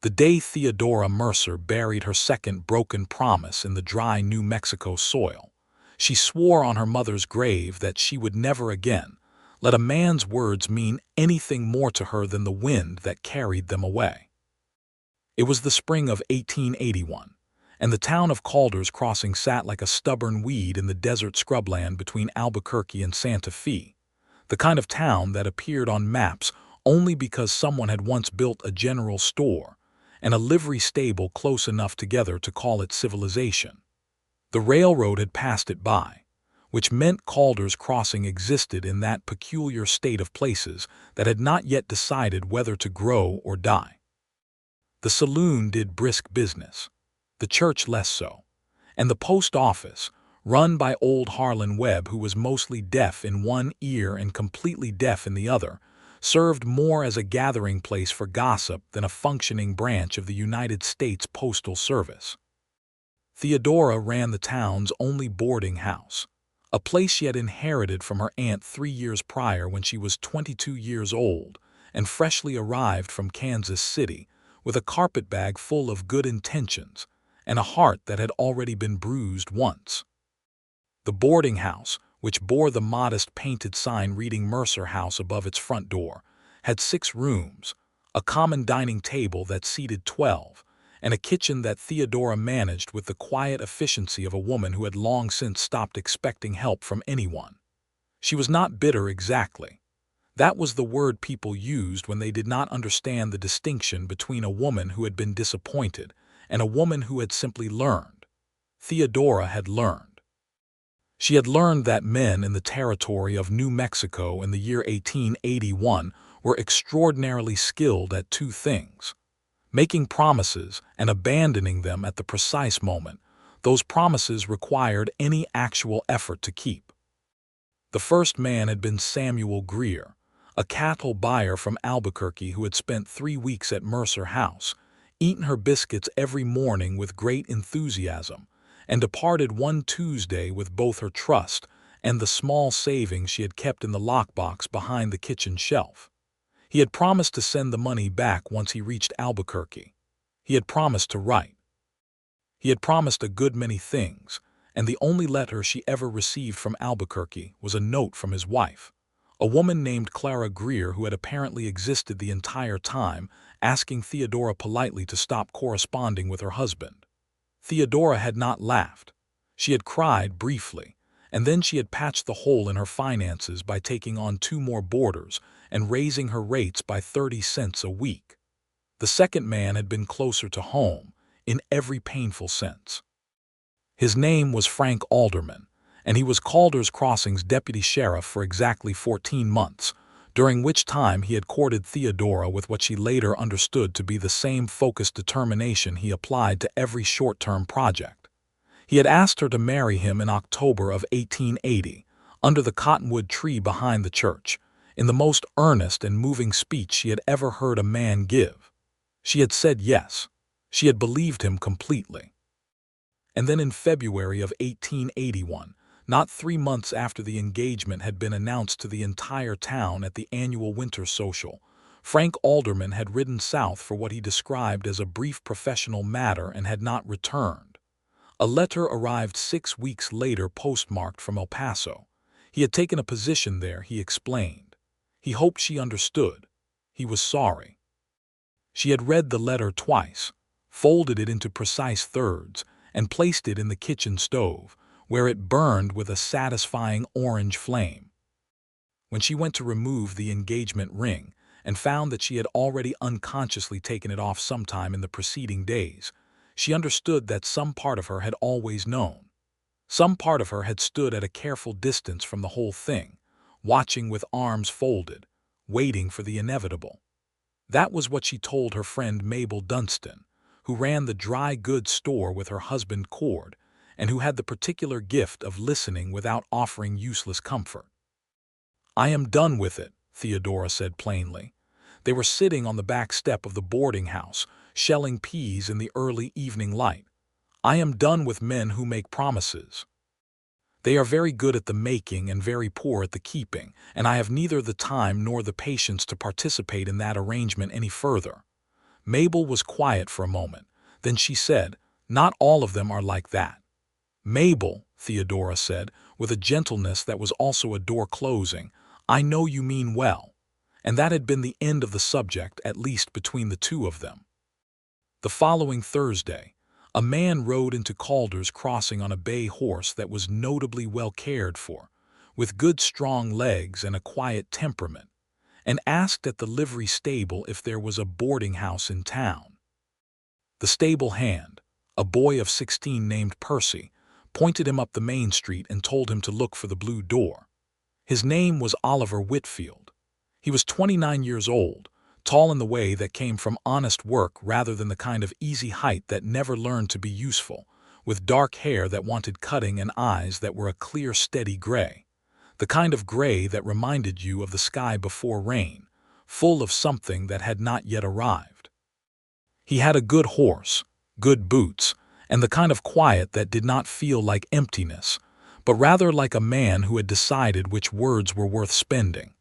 The day Theodora Mercer buried her second broken promise in the dry New Mexico soil, she swore on her mother's grave that she would never again let a man's words mean anything more to her than the wind that carried them away. It was the spring of 1881, and the town of Calder's Crossing sat like a stubborn weed in the desert scrubland between Albuquerque and Santa Fe, the kind of town that appeared on maps only because someone had once built a general store and a livery stable close enough together to call it civilization. The railroad had passed it by, which meant Calder's Crossing existed in that peculiar state of places that had not yet decided whether to grow or die. The saloon did brisk business, the church less so, and the post office, run by old Harlan Webb, who was mostly deaf in one ear and completely deaf in the other, served more as a gathering place for gossip than a functioning branch of the United States Postal Service. Theodora ran the town's only boarding house, a place she had inherited from her aunt 3 years prior when she was 22 years old and freshly arrived from Kansas City with a carpetbag full of good intentions and a heart that had already been bruised once. The boarding house, which bore the modest painted sign reading Mercer House above its front door, had 6 rooms, a common dining table that seated 12, and a kitchen that Theodora managed with the quiet efficiency of a woman who had long since stopped expecting help from anyone. She was not bitter exactly. That was the word people used when they did not understand the distinction between a woman who had been disappointed and a woman who had simply learned. Theodora had learned. She had learned that men in the territory of New Mexico in the year 1881 were extraordinarily skilled at 2 things: making promises and abandoning them at the precise moment those promises required any actual effort to keep. The first man had been Samuel Greer, a cattle buyer from Albuquerque who had spent 3 weeks at Mercer House, eaten her biscuits every morning with great enthusiasm, and departed one Tuesday with both her trust and the small savings she had kept in the lockbox behind the kitchen shelf. He had promised to send the money back once he reached Albuquerque. He had promised to write. He had promised a good many things, and the only letter she ever received from Albuquerque was a note from his wife, a woman named Clara Greer who had apparently existed the entire time, asking Theodora politely to stop corresponding with her husband. Theodora had not laughed. She had cried briefly, and then she had patched the hole in her finances by taking on 2 more boarders and raising her rates by 30 cents a week. The second man had been closer to home, in every painful sense. His name was Frank Alderman, and he was Calder's Crossing's deputy sheriff for exactly 14 months, during which time he had courted Theodora with what she later understood to be the same focused determination he applied to every short-term project. He had asked her to marry him in October of 1880, under the cottonwood tree behind the church, in the most earnest and moving speech she had ever heard a man give. She had said yes. She had believed him completely. And then in February of 1881, not 3 months after the engagement had been announced to the entire town at the annual winter social, Frank Alderman had ridden south for what he described as a brief professional matter and had not returned. A letter arrived 6 weeks later postmarked from El Paso. He had taken a position there, he explained. He hoped she understood. He was sorry. She had read the letter twice, folded it into precise thirds, and placed it in the kitchen stove, where it burned with a satisfying orange flame. When she went to remove the engagement ring and found that she had already unconsciously taken it off sometime in the preceding days, she understood that some part of her had always known. Some part of her had stood at a careful distance from the whole thing, watching with arms folded, waiting for the inevitable. That was what she told her friend Mabel Dunstan, who ran the dry goods store with her husband Cord, and who had the particular gift of listening without offering useless comfort. "I am done with it," Theodora said plainly. They were sitting on the back step of the boarding house, shelling peas in the early evening light. "I am done with men who make promises. They are very good at the making and very poor at the keeping, and I have neither the time nor the patience to participate in that arrangement any further. Mabel was quiet for a moment. Then she said, "Not all of them are like that." "Mabel," Theodora said, with a gentleness that was also a door closing, "I know you mean well." And that had been the end of the subject, at least between the two of them. The following Thursday, a man rode into Calder's crossing on a bay horse that was notably well cared for, with good strong legs and a quiet temperament, and asked at the livery stable if there was a boarding house in town. The stable hand, a boy of 16 named Percy, pointed him up the main street and told him to look for the blue door. His name was Oliver Whitfield. He was 29 years old, tall in the way that came from honest work rather than the kind of easy height that never learned to be useful, with dark hair that wanted cutting and eyes that were a clear, steady gray. The kind of gray that reminded you of the sky before rain, full of something that had not yet arrived. He had a good horse, good boots, and the kind of quiet that did not feel like emptiness, but rather like a man who had decided which words were worth spending.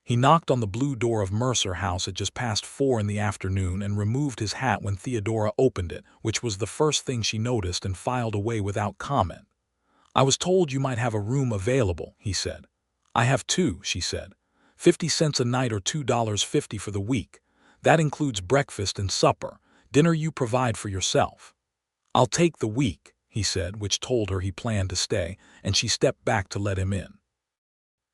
He knocked on the blue door of Mercer House at just past 4 in the afternoon and removed his hat when Theodora opened it, which was the first thing she noticed, and filed away without comment. "I was told you might have a room available," he said. "I have two," she said. 50 cents a night or $2.50 for the week. That includes breakfast and supper. Dinner you provide for yourself." "I'll take the week," he said, which told her he planned to stay, and she stepped back to let him in.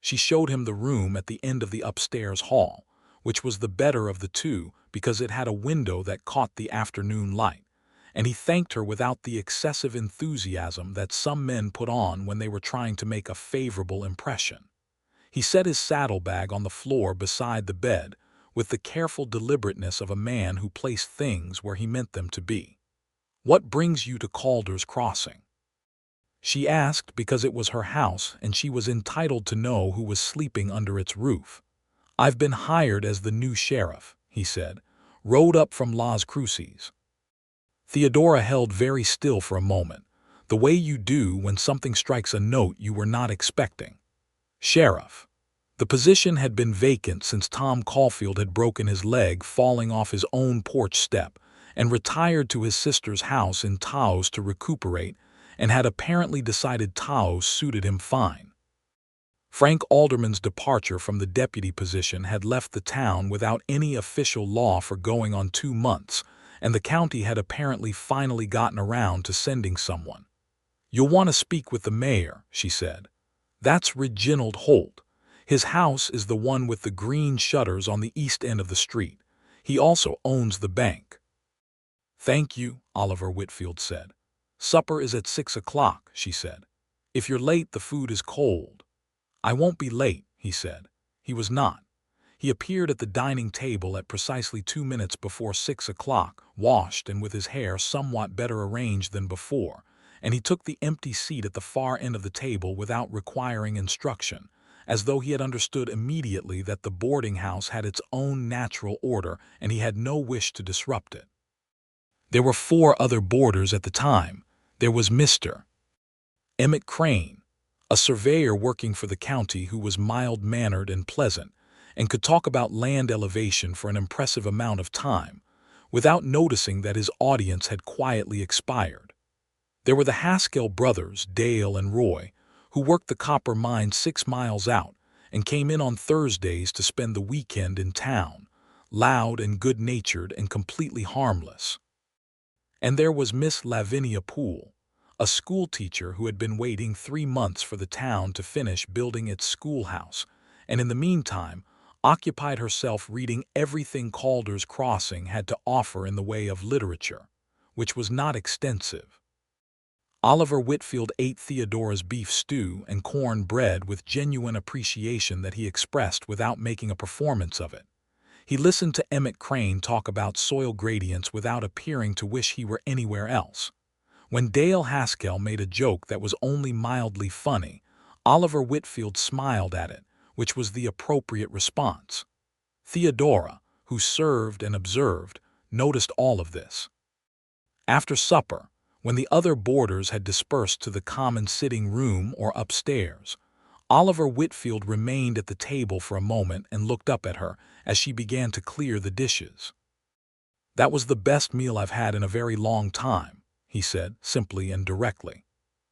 She showed him the room at the end of the upstairs hall, which was the better of the two because it had a window that caught the afternoon light, and he thanked her without the excessive enthusiasm that some men put on when they were trying to make a favorable impression. He set his saddlebag on the floor beside the bed, with the careful deliberateness of a man who placed things where he meant them to be. "What brings you to Calder's Crossing?" She asked because it was her house and she was entitled to know who was sleeping under its roof. "I've been hired as the new sheriff," he said. "Rode up from Las Cruces." Theodora held very still for a moment, the way you do when something strikes a note you were not expecting. Sheriff. The position had been vacant since Tom Caulfield had broken his leg falling off his own porch step and retired to his sister's house in Taos to recuperate, and had apparently decided Taos suited him fine. Frank Alderman's departure from the deputy position had left the town without any official law for going on 2 months, and the county had apparently finally gotten around to sending someone. "You'll want to speak with the mayor," she said. "That's Reginald Holt. His house is the one with the green shutters on the east end of the street. He also owns the bank." "Thank you," Oliver Whitfield said. "Supper is at 6 o'clock, she said. "If you're late, the food is cold." "I won't be late," he said. He was not. He appeared at the dining table at precisely 2 minutes before 6 o'clock, washed and with his hair somewhat better arranged than before, and he took the empty seat at the far end of the table without requiring instruction, as though he had understood immediately that the boarding house had its own natural order and he had no wish to disrupt it. There were 4 other boarders at the time. There was Mr. Emmett Crane, a surveyor working for the county who was mild-mannered and pleasant, and could talk about land elevation for an impressive amount of time, without noticing that his audience had quietly expired. There were the Haskell brothers, Dale and Roy, who worked the copper mine 6 miles out and came in on Thursdays to spend the weekend in town, loud and good-natured and completely harmless. And there was Miss Lavinia Poole, a schoolteacher who had been waiting 3 months for the town to finish building its schoolhouse, and in the meantime occupied herself reading everything Calder's Crossing had to offer in the way of literature, which was not extensive. Oliver Whitfield ate Theodora's beef stew and corn bread with genuine appreciation that he expressed without making a performance of it. He listened to Emmett Crane talk about soil gradients without appearing to wish he were anywhere else. When Dale Haskell made a joke that was only mildly funny, Oliver Whitfield smiled at it, which was the appropriate response. Theodora, who served and observed, noticed all of this. After supper, when the other boarders had dispersed to the common sitting room or upstairs, Oliver Whitfield remained at the table for a moment and looked up at her as she began to clear the dishes. "That was the best meal I've had in a very long time," he said, simply and directly.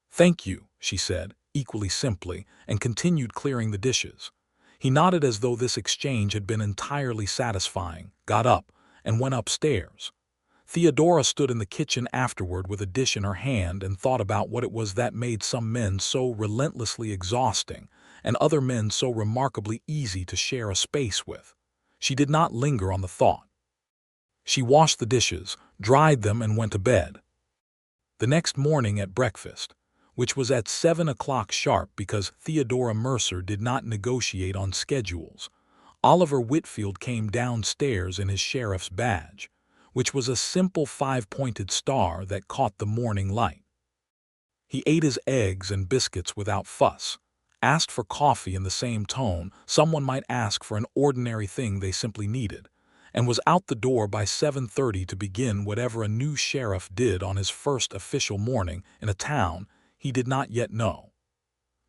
"Thank you," she said, equally simply, and continued clearing the dishes. He nodded as though this exchange had been entirely satisfying, got up, and went upstairs. Theodora stood in the kitchen afterward with a dish in her hand and thought about what it was that made some men so relentlessly exhausting and other men so remarkably easy to share a space with. She did not linger on the thought. She washed the dishes, dried them, and went to bed. The next morning at breakfast, which was at 7 o'clock sharp because Theodora Mercer did not negotiate on schedules, Oliver Whitfield came downstairs in his sheriff's badge, which was a simple 5-pointed star that caught the morning light. He ate his eggs and biscuits without fuss, asked for coffee in the same tone someone might ask for an ordinary thing they simply needed, and was out the door by 7:30 to begin whatever a new sheriff did on his first official morning in a town he did not yet know.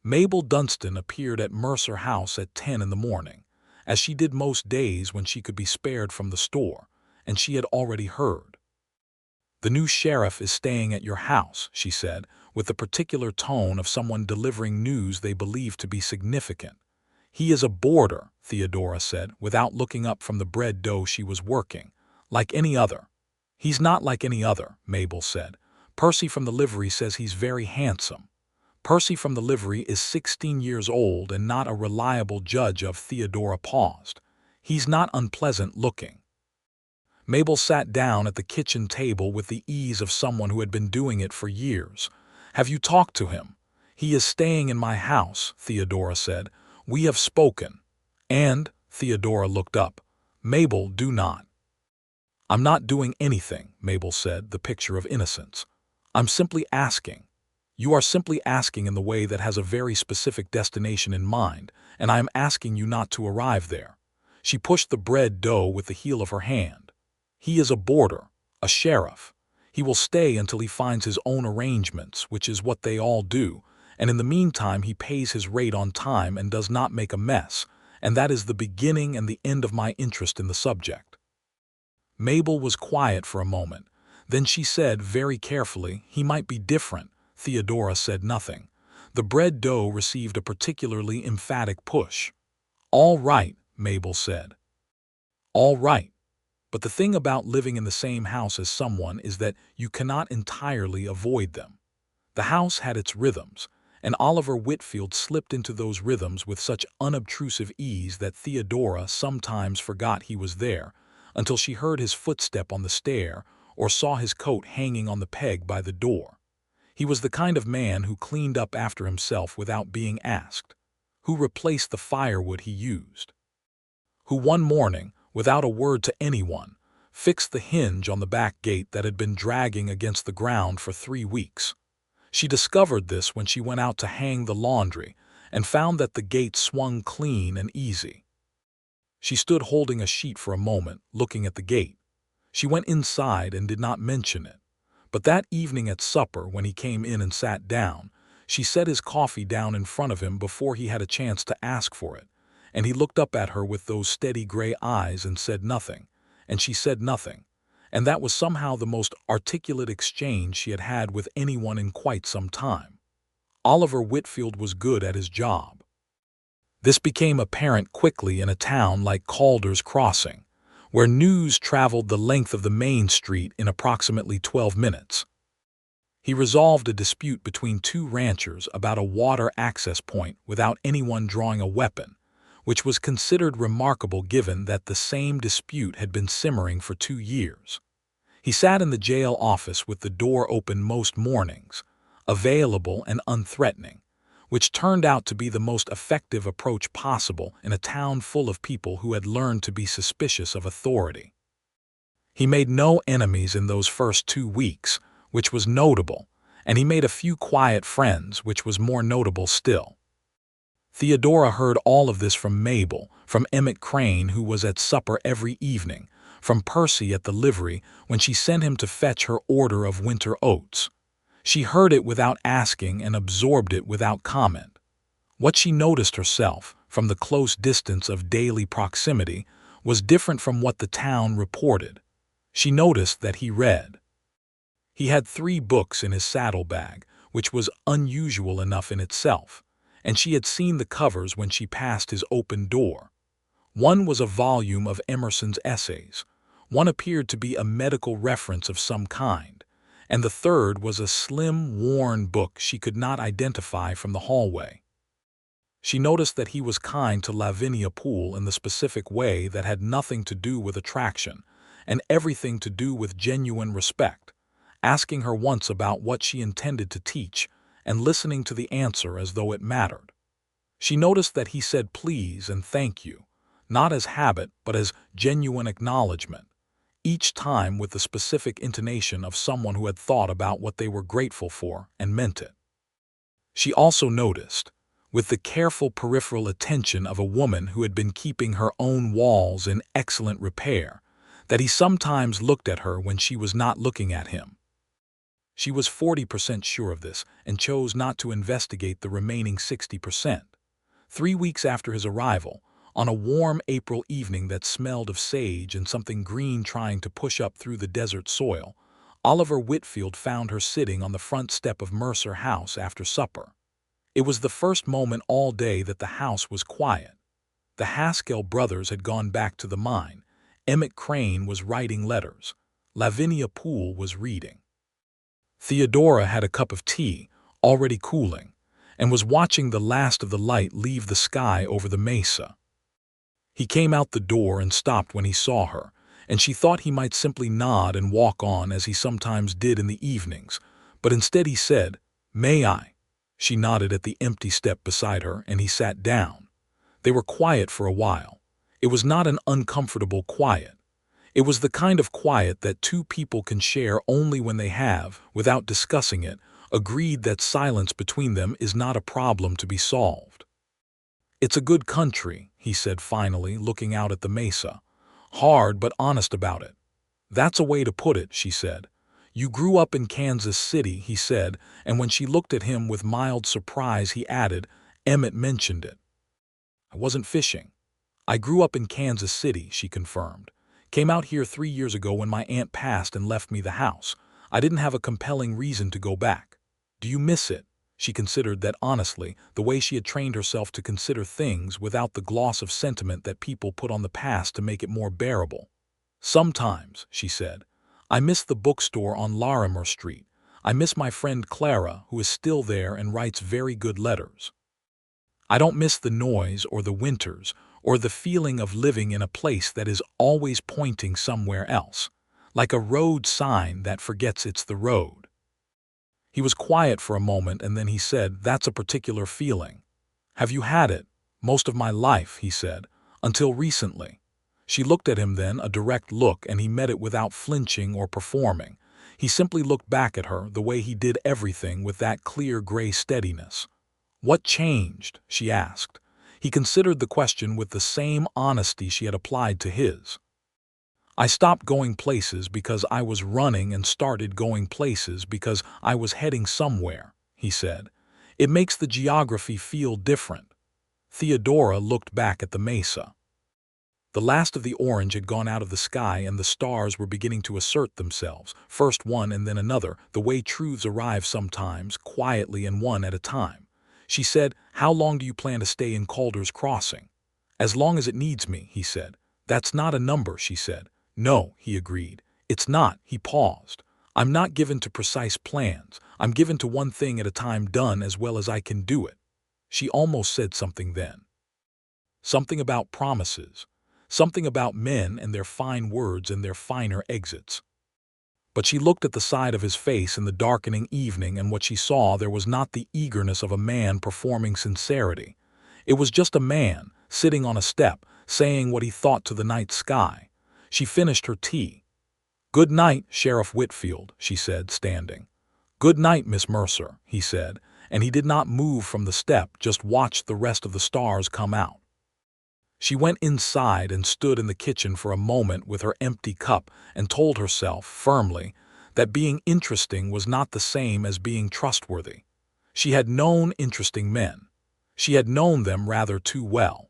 Mabel Dunstan appeared at Mercer House at 10 in the morning, as she did most days when she could be spared from the store, and she had already heard. "The new sheriff is staying at your house," she said, with the particular tone of someone delivering news they believed to be significant. "He is a boarder," Theodora said, without looking up from the bread dough she was working. "Like any other." "He's not like any other," Mabel said. "Percy from the livery says he's very handsome." Percy from the livery is 16 years old and not a reliable judge of. Theodora paused. "He's not unpleasant looking." Mabel sat down at the kitchen table with the ease of someone who had been doing it for years. "Have you talked to him?" "He is staying in my house," Theodora said. "We have spoken." "And," Theodora looked up. "Mabel, do not." "I'm not doing anything," Mabel said, the picture of innocence. "I'm simply asking." "You are simply asking in the way that has a very specific destination in mind, and I am asking you not to arrive there." She pushed the bread dough with the heel of her hand. "He is a boarder, a sheriff. He will stay until he finds his own arrangements, which is what they all do, and in the meantime he pays his rate on time and does not make a mess, and that is the beginning and the end of my interest in the subject." Mabel was quiet for a moment. Then she said very carefully, "He might be different." Theodora said nothing. The bread dough received a particularly emphatic push. "All right," Mabel said. "All right. But the thing about living in the same house as someone is that you cannot entirely avoid them." The house had its rhythms, and Oliver Whitfield slipped into those rhythms with such unobtrusive ease that Theodora sometimes forgot he was there, until she heard his footstep on the stair or saw his coat hanging on the peg by the door. He was the kind of man who cleaned up after himself without being asked, who replaced the firewood he used, who one morning, without a word to anyone, fixed the hinge on the back gate that had been dragging against the ground for 3 weeks. She discovered this when she went out to hang the laundry and found that the gate swung clean and easy. She stood holding a sheet for a moment, looking at the gate. She went inside and did not mention it. But that evening at supper, when he came in and sat down, she set his coffee down in front of him before he had a chance to ask for it, and he looked up at her with those steady gray eyes and said nothing, and she said nothing, and that was somehow the most articulate exchange she had had with anyone in quite some time. Oliver Whitfield was good at his job. This became apparent quickly in a town like Calder's Crossing, where news traveled the length of the main street in approximately 12 minutes. He resolved a dispute between 2 ranchers about a water access point without anyone drawing a weapon, which was considered remarkable given that the same dispute had been simmering for 2 years. He sat in the jail office with the door open most mornings, available and unthreatening, which turned out to be the most effective approach possible in a town full of people who had learned to be suspicious of authority. He made no enemies in those first 2 weeks, which was notable, and he made a few quiet friends, which was more notable still. Theodora heard all of this from Mabel, from Emmett Crane, who was at supper every evening, from Percy at the livery when she sent him to fetch her order of winter oats. She heard it without asking and absorbed it without comment. What she noticed herself, from the close distance of daily proximity, was different from what the town reported. She noticed that he read. He had 3 books in his saddlebag, which was unusual enough in itself, and she had seen the covers when she passed his open door. One was a volume of Emerson's essays, one appeared to be a medical reference of some kind, and the third was a slim, worn book she could not identify from the hallway. She noticed that he was kind to Lavinia Poole in the specific way that had nothing to do with attraction and everything to do with genuine respect, asking her once about what she intended to teach and listening to the answer as though it mattered. She noticed that he said please and thank you, not as habit but as genuine acknowledgement, each time with the specific intonation of someone who had thought about what they were grateful for and meant it. She also noticed, with the careful peripheral attention of a woman who had been keeping her own walls in excellent repair, that he sometimes looked at her when she was not looking at him. She was 40% sure of this and chose not to investigate the remaining 60%. 3 weeks after his arrival, on a warm April evening that smelled of sage and something green trying to push up through the desert soil, Oliver Whitfield found her sitting on the front step of Mercer House after supper. It was the first moment all day that the house was quiet. The Haskell brothers had gone back to the mine. Emmett Crane was writing letters. Lavinia Poole was reading. Theodora had a cup of tea, already cooling, and was watching the last of the light leave the sky over the mesa. He came out the door and stopped when he saw her, and she thought he might simply nod and walk on as he sometimes did in the evenings, but instead he said, "May I?" She nodded at the empty step beside her, and he sat down. They were quiet for a while. It was not an uncomfortable quiet. It was the kind of quiet that 2 people can share only when they have, without discussing it, agreed that silence between them is not a problem to be solved. "It's a good country," he said finally, looking out at the mesa. "Hard but honest about it." "That's a way to put it," she said. "You grew up in Kansas City," he said, and when she looked at him with mild surprise he added, "Emmett mentioned it." "I wasn't fishing." "I grew up in Kansas City," she confirmed. "Came out here 3 years ago when my aunt passed and left me the house. I didn't have a compelling reason to go back." "Do you miss it?" She considered that honestly, the way she had trained herself to consider things without the gloss of sentiment that people put on the past to make it more bearable. "Sometimes," she said. "I miss the bookstore on Larimer Street. I miss my friend Clara, who is still there and writes very good letters. I don't miss the noise or the winters or the feeling of living in a place that is always pointing somewhere else, like a road sign that forgets it's the road." He was quiet for a moment and then he said, "That's a particular feeling." "Have you had it?" "Most of my life," he said, "until recently." She looked at him then, a direct look, and he met it without flinching or performing. He simply looked back at her, the way he did everything, with that clear gray steadiness. "What changed?" she asked. He considered the question with the same honesty she had applied to his. "I stopped going places because I was running and started going places because I was heading somewhere," he said. "It makes the geography feel different." Theodora looked back at the mesa. The last of the orange had gone out of the sky and the stars were beginning to assert themselves, first one and then another, the way truths arrive sometimes, quietly and one at a time. She said, "How long do you plan to stay in Calder's Crossing?" "As long as it needs me," he said. "That's not a number," she said. "No," he agreed. "It's not." He paused. "I'm not given to precise plans. I'm given to one thing at a time, done as well as I can do it." She almost said something then. Something about promises. Something about men and their fine words and their finer exits. But she looked at the side of his face in the darkening evening, and what she saw there was not the eagerness of a man performing sincerity. It was just a man, sitting on a step, saying what he thought to the night sky. She finished her tea. "Good night, Sheriff Whitfield," she said, standing. "Good night, Miss Mercer," he said, and he did not move from the step, just watched the rest of the stars come out. She went inside and stood in the kitchen for a moment with her empty cup and told herself, firmly, that being interesting was not the same as being trustworthy. She had known interesting men. She had known them rather too well.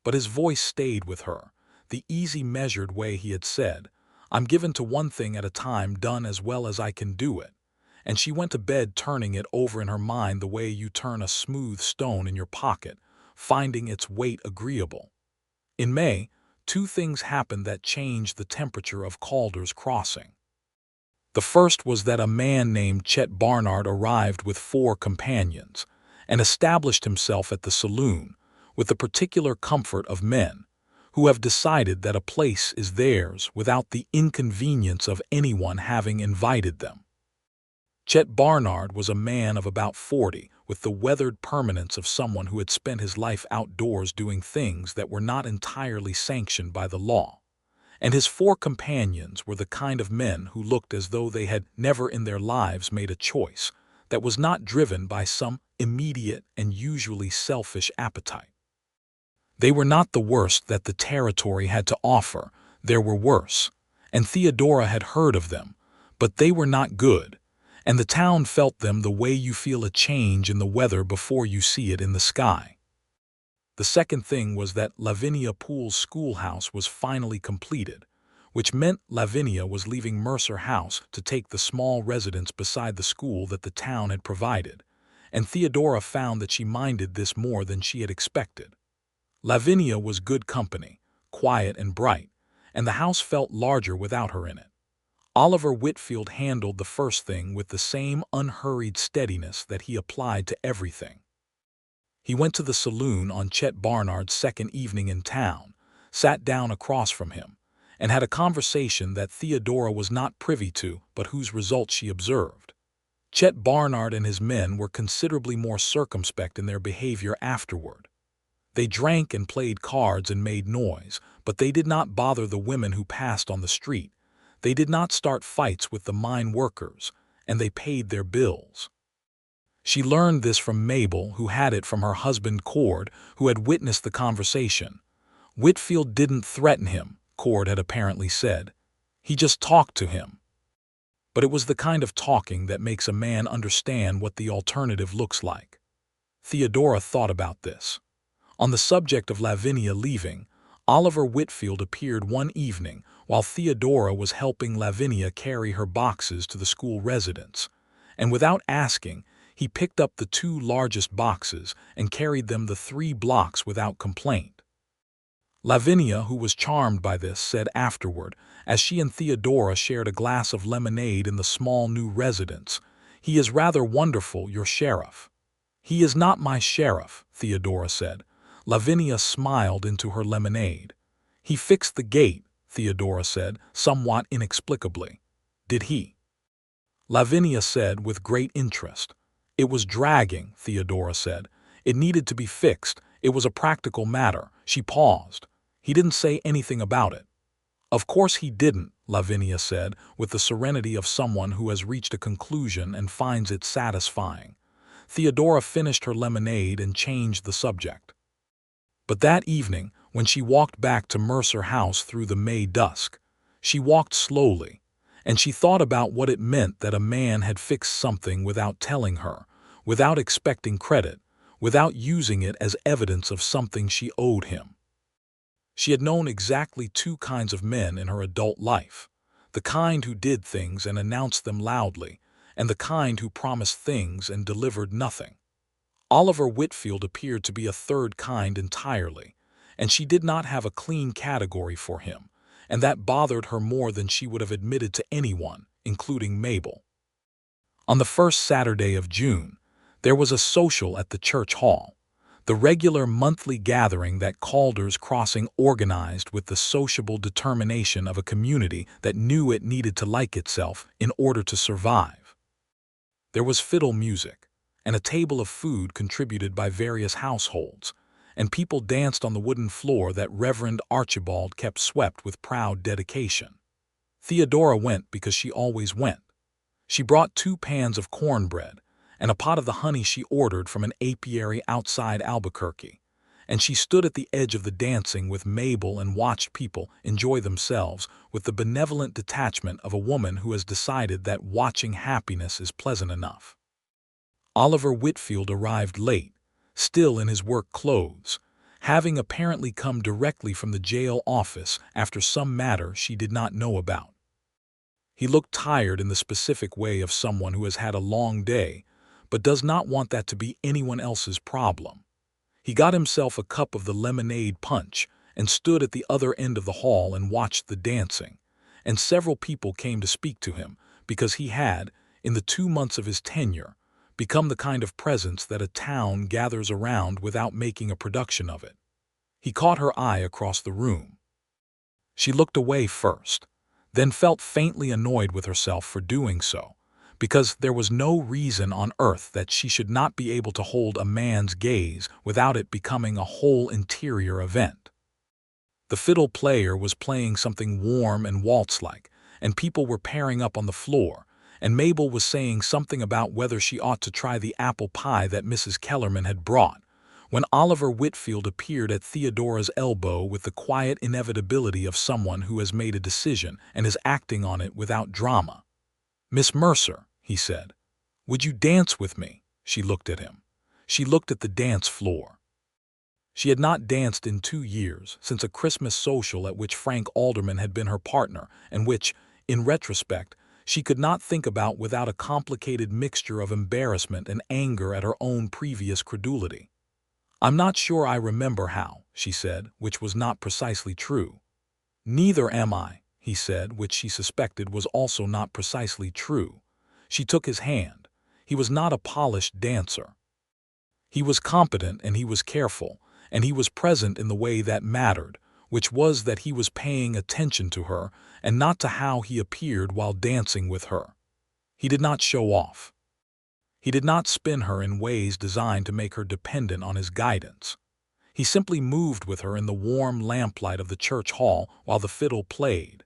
But his voice stayed with her, the easy, measured way he had said, I'm given to one thing at a time, done as well as I can do it. And she went to bed turning it over in her mind the way you turn a smooth stone in your pocket, finding its weight agreeable. In May, two things happened that changed the temperature of Calder's crossing. The first was that a man named Chet Barnard arrived with 4 companions and established himself at the saloon with the particular comfort of men who have decided that a place is theirs without the inconvenience of anyone having invited them. Chet Barnard was a man of about 40, with the weathered permanence of someone who had spent his life outdoors doing things that were not entirely sanctioned by the law. And his 4 companions were the kind of men who looked as though they had never in their lives made a choice that was not driven by some immediate and usually selfish appetite. They were not the worst that the territory had to offer. There were worse, and Theodora had heard of them, but they were not good, and the town felt them the way you feel a change in the weather before you see it in the sky. The second thing was that Lavinia Poole's schoolhouse was finally completed, which meant Lavinia was leaving Mercer House to take the small residence beside the school that the town had provided, and Theodora found that she minded this more than she had expected. Lavinia was good company, quiet and bright, and the house felt larger without her in it. Oliver Whitfield handled the first thing with the same unhurried steadiness that he applied to everything. He went to the saloon on Chet Barnard's second evening in town, sat down across from him, and had a conversation that Theodora was not privy to but whose results she observed. Chet Barnard and his men were considerably more circumspect in their behavior afterward. They drank and played cards and made noise, but they did not bother the women who passed on the street. They did not start fights with the mine workers, and they paid their bills. She learned this from Mabel, who had it from her husband Cord, who had witnessed the conversation. Whitfield didn't threaten him, Cord had apparently said. He just talked to him. But it was the kind of talking that makes a man understand what the alternative looks like. Theodora thought about this. On the subject of Lavinia leaving, Oliver Whitfield appeared one evening while Theodora was helping Lavinia carry her boxes to the school residence, and without asking, he picked up the 2 largest boxes and carried them the 3 blocks without complaint. Lavinia, who was charmed by this, said afterward, as she and Theodora shared a glass of lemonade in the small new residence, "He is rather wonderful, your sheriff." "He is not my sheriff," Theodora said. Lavinia smiled into her lemonade. "He fixed the gate," Theodora said, somewhat inexplicably. "Did he?" Lavinia said with great interest. "It was dragging," Theodora said. "It needed to be fixed. It was a practical matter." She paused. "He didn't say anything about it." "Of course he didn't," Lavinia said, with the serenity of someone who has reached a conclusion and finds it satisfying. Theodora finished her lemonade and changed the subject. But that evening, when she walked back to Mercer House through the May dusk, she walked slowly, and she thought about what it meant that a man had fixed something without telling her, without expecting credit, without using it as evidence of something she owed him. She had known exactly 2 kinds of men in her adult life, the kind who did things and announced them loudly, and the kind who promised things and delivered nothing. Oliver Whitfield appeared to be a third kind entirely, and she did not have a clean category for him, and that bothered her more than she would have admitted to anyone, including Mabel. On the first Saturday of June, there was a social at the church hall, the regular monthly gathering that Calder's Crossing organized with the sociable determination of a community that knew it needed to like itself in order to survive. There was fiddle music, and a table of food contributed by various households, and people danced on the wooden floor that Reverend Archibald kept swept with proud dedication. Theodora went because she always went. She brought 2 pans of cornbread and a pot of the honey she ordered from an apiary outside Albuquerque, and she stood at the edge of the dancing with Mabel and watched people enjoy themselves with the benevolent detachment of a woman who has decided that watching happiness is pleasant enough. Oliver Whitfield arrived late, still in his work clothes, having apparently come directly from the jail office after some matter she did not know about. He looked tired in the specific way of someone who has had a long day, but does not want that to be anyone else's problem. He got himself a cup of the lemonade punch and stood at the other end of the hall and watched the dancing, and several people came to speak to him because he had, in the 2 months of his tenure, become the kind of presence that a town gathers around without making a production of it. He caught her eye across the room. She looked away first, then felt faintly annoyed with herself for doing so, because there was no reason on earth that she should not be able to hold a man's gaze without it becoming a whole interior event. The fiddle player was playing something warm and waltz-like, and people were pairing up on the floor, and Mabel was saying something about whether she ought to try the apple pie that Mrs. Kellerman had brought, when Oliver Whitfield appeared at Theodora's elbow with the quiet inevitability of someone who has made a decision and is acting on it without drama. "Miss Mercer," he said, "would you dance with me?" She looked at him. She looked at the dance floor. She had not danced in 2 years, since a Christmas social at which Frank Alderman had been her partner, and which, in retrospect, she could not think about without a complicated mixture of embarrassment and anger at her own previous credulity. "I'm not sure I remember how," she said, which was not precisely true. "Neither am I," he said, which she suspected was also not precisely true. She took his hand. He was not a polished dancer. He was competent and he was careful, and he was present in the way that mattered, which was that he was paying attention to her and not to how he appeared while dancing with her. He did not show off. He did not spin her in ways designed to make her dependent on his guidance. He simply moved with her in the warm lamplight of the church hall while the fiddle played,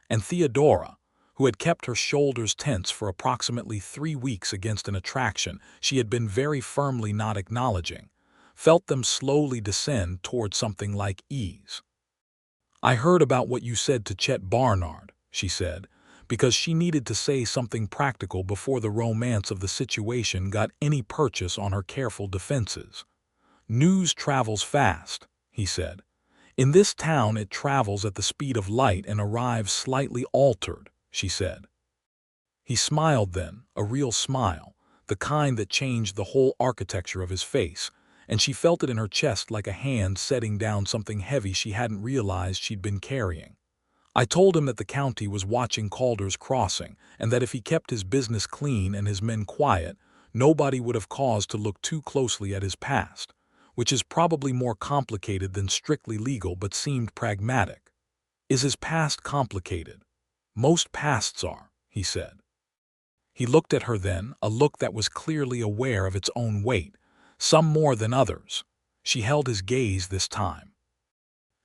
and Theodora, who had kept her shoulders tense for approximately 3 weeks against an attraction she had been very firmly not acknowledging, felt them slowly descend toward something like ease. "I heard about what you said to Chet Barnard," she said, because she needed to say something practical before the romance of the situation got any purchase on her careful defenses. "News travels fast," he said. "In this town it travels at the speed of light and arrives slightly altered," she said. He smiled then, a real smile, the kind that changed the whole architecture of his face, and she felt it in her chest like a hand setting down something heavy she hadn't realized she'd been carrying. "I told him that the county was watching Calder's crossing, and that if he kept his business clean and his men quiet, nobody would have cause to look too closely at his past, which is probably more complicated than strictly legal but seemed pragmatic." "Is his past complicated?" "Most pasts are," he said. He looked at her then, a look that was clearly aware of its own weight, some more than others. She held his gaze this time.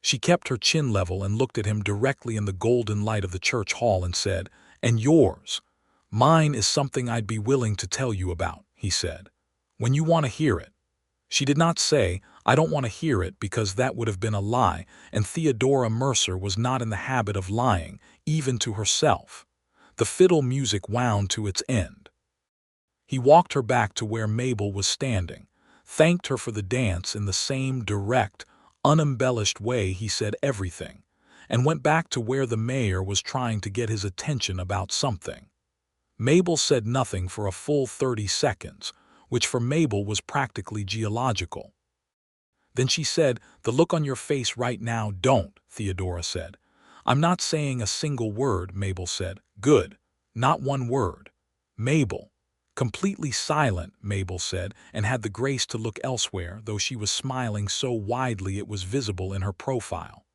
She kept her chin level and looked at him directly in the golden light of the church hall and said, "And yours?" "Mine is something I'd be willing to tell you about," he said, "when you want to hear it." She did not say, "I don't want to hear it," because that would have been a lie, and Theodora Mercer was not in the habit of lying, even to herself. The fiddle music wound to its end. He walked her back to where Mabel was standing, thanked her for the dance in the same direct, unembellished way he said everything, and went back to where the mayor was trying to get his attention about something. Mabel said nothing for a full 30 seconds, which for Mabel was practically geological. Then she said, "The look on your face right now, don't," Theodora said. "I'm not saying a single word," Mabel said. "Good. Not one word." "Mabel." Completely silent, Mabel said, and had the grace to look elsewhere, though she was smiling so widely it was visible in her profile.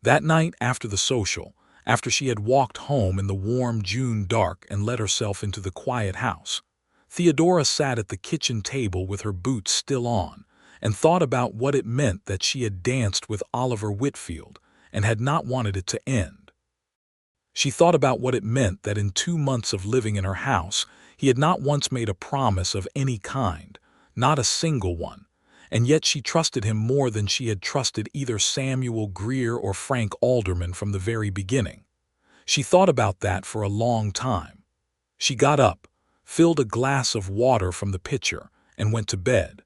That night after the social, after she had walked home in the warm June dark and let herself into the quiet house, Theodora sat at the kitchen table with her boots still on, and thought about what it meant that she had danced with Oliver Whitfield and had not wanted it to end. She thought about what it meant that in 2 months of living in her house, he had not once made a promise of any kind, not a single one, and yet she trusted him more than she had trusted either Samuel Greer or Frank Alderman from the very beginning. She thought about that for a long time. She got up, filled a glass of water from the pitcher, and went to bed.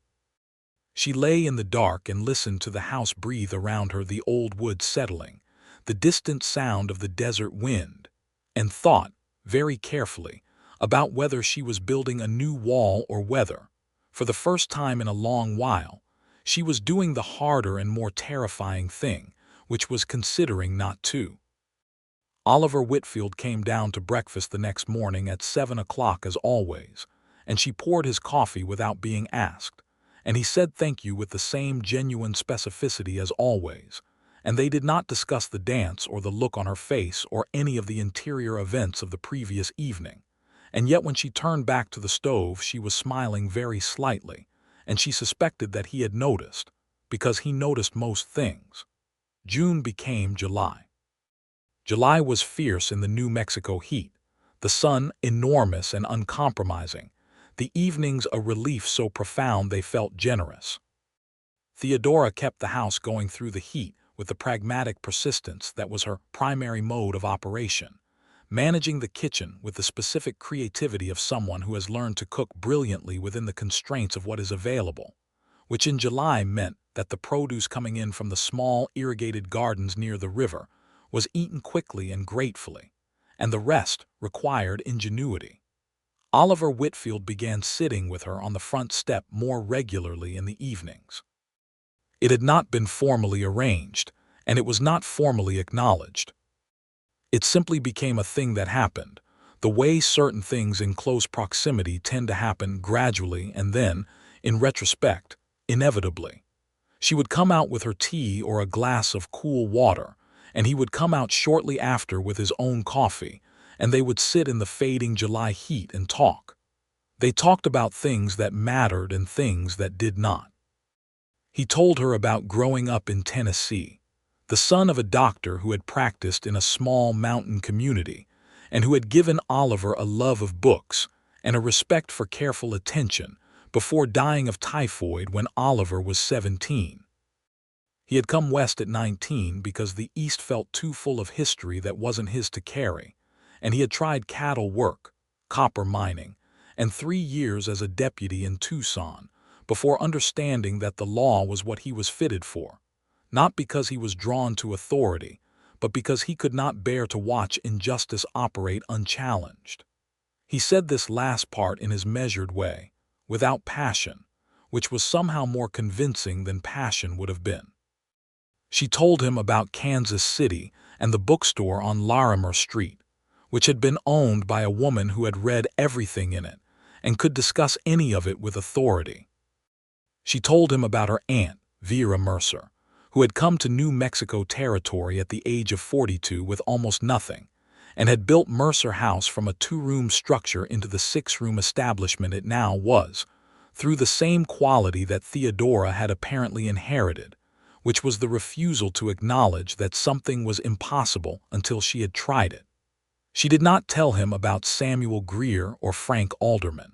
She lay in the dark and listened to the house breathe around her, the old wood settling, the distant sound of the desert wind. and thought, very carefully, about whether she was building a new wall or whether, for the first time in a long while, she was doing the harder and more terrifying thing, which was considering not to. Oliver Whitfield came down to breakfast the next morning at 7 o'clock as always, and she poured his coffee without being asked, and he said thank you with the same genuine specificity as always, and they did not discuss the dance or the look on her face or any of the interior events of the previous evening, and yet when she turned back to the stove she was smiling very slightly, and she suspected that he had noticed, because he noticed most things. June became July. July was fierce in the New Mexico heat, the sun enormous and uncompromising, the evenings a relief so profound they felt generous. Theodora kept the house going through the heat with the pragmatic persistence that was her primary mode of operation, managing the kitchen with the specific creativity of someone who has learned to cook brilliantly within the constraints of what is available, which in July meant that the produce coming in from the small irrigated gardens near the river was eaten quickly and gratefully, and the rest required ingenuity. Oliver Whitfield began sitting with her on the front step more regularly in the evenings. It had not been formally arranged, and it was not formally acknowledged. It simply became a thing that happened, the way certain things in close proximity tend to happen gradually and then, in retrospect, inevitably. She would come out with her tea or a glass of cool water, and he would come out shortly after with his own coffee, and they would sit in the fading July heat and talk. They talked about things that mattered and things that did not. He told her about growing up in Tennessee, the son of a doctor who had practiced in a small mountain community, and who had given Oliver a love of books and a respect for careful attention before dying of typhoid when Oliver was 17. He had come west at 19 because the East felt too full of history that wasn't his to carry, and he had tried cattle work, copper mining, and 3 years as a deputy in Tucson before understanding that the law was what he was fitted for, not because he was drawn to authority, but because he could not bear to watch injustice operate unchallenged. He said this last part in his measured way, without passion, which was somehow more convincing than passion would have been. She told him about Kansas City and the bookstore on Larimer Street, which had been owned by a woman who had read everything in it and could discuss any of it with authority. She told him about her aunt, Theodora Mercer, who had come to New Mexico territory at the age of 42 with almost nothing, and had built Mercer House from a 2-room structure into the 6-room establishment it now was, through the same quality that Theodora had apparently inherited, which was the refusal to acknowledge that something was impossible until she had tried it. She did not tell him about Samuel Greer or Frank Alderman.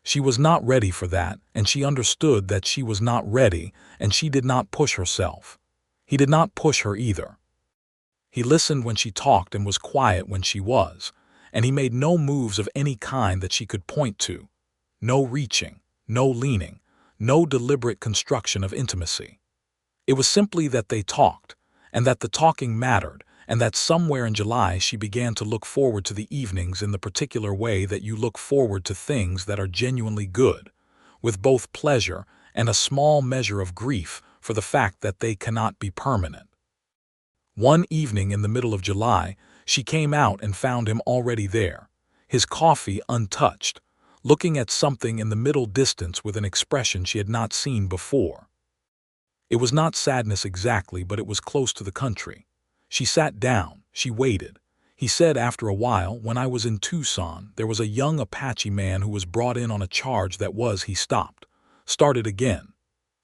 She was not ready for that, and she understood that she was not ready, and she did not push herself. He did not push her either. He listened when she talked and was quiet when she was, and he made no moves of any kind that she could point to. No reaching, no leaning, no deliberate construction of intimacy. It was simply that they talked, and that the talking mattered, and that somewhere in July she began to look forward to the evenings in the particular way that you look forward to things that are genuinely good, with both pleasure and a small measure of grief for the fact that they cannot be permanent. One evening in the middle of July, she came out and found him already there, his coffee untouched, looking at something in the middle distance with an expression she had not seen before. It was not sadness exactly, but it was close to the country. She sat down, she waited. He said after a while, when I was in Tucson, there was a young Apache man who was brought in on a charge that was, he started again.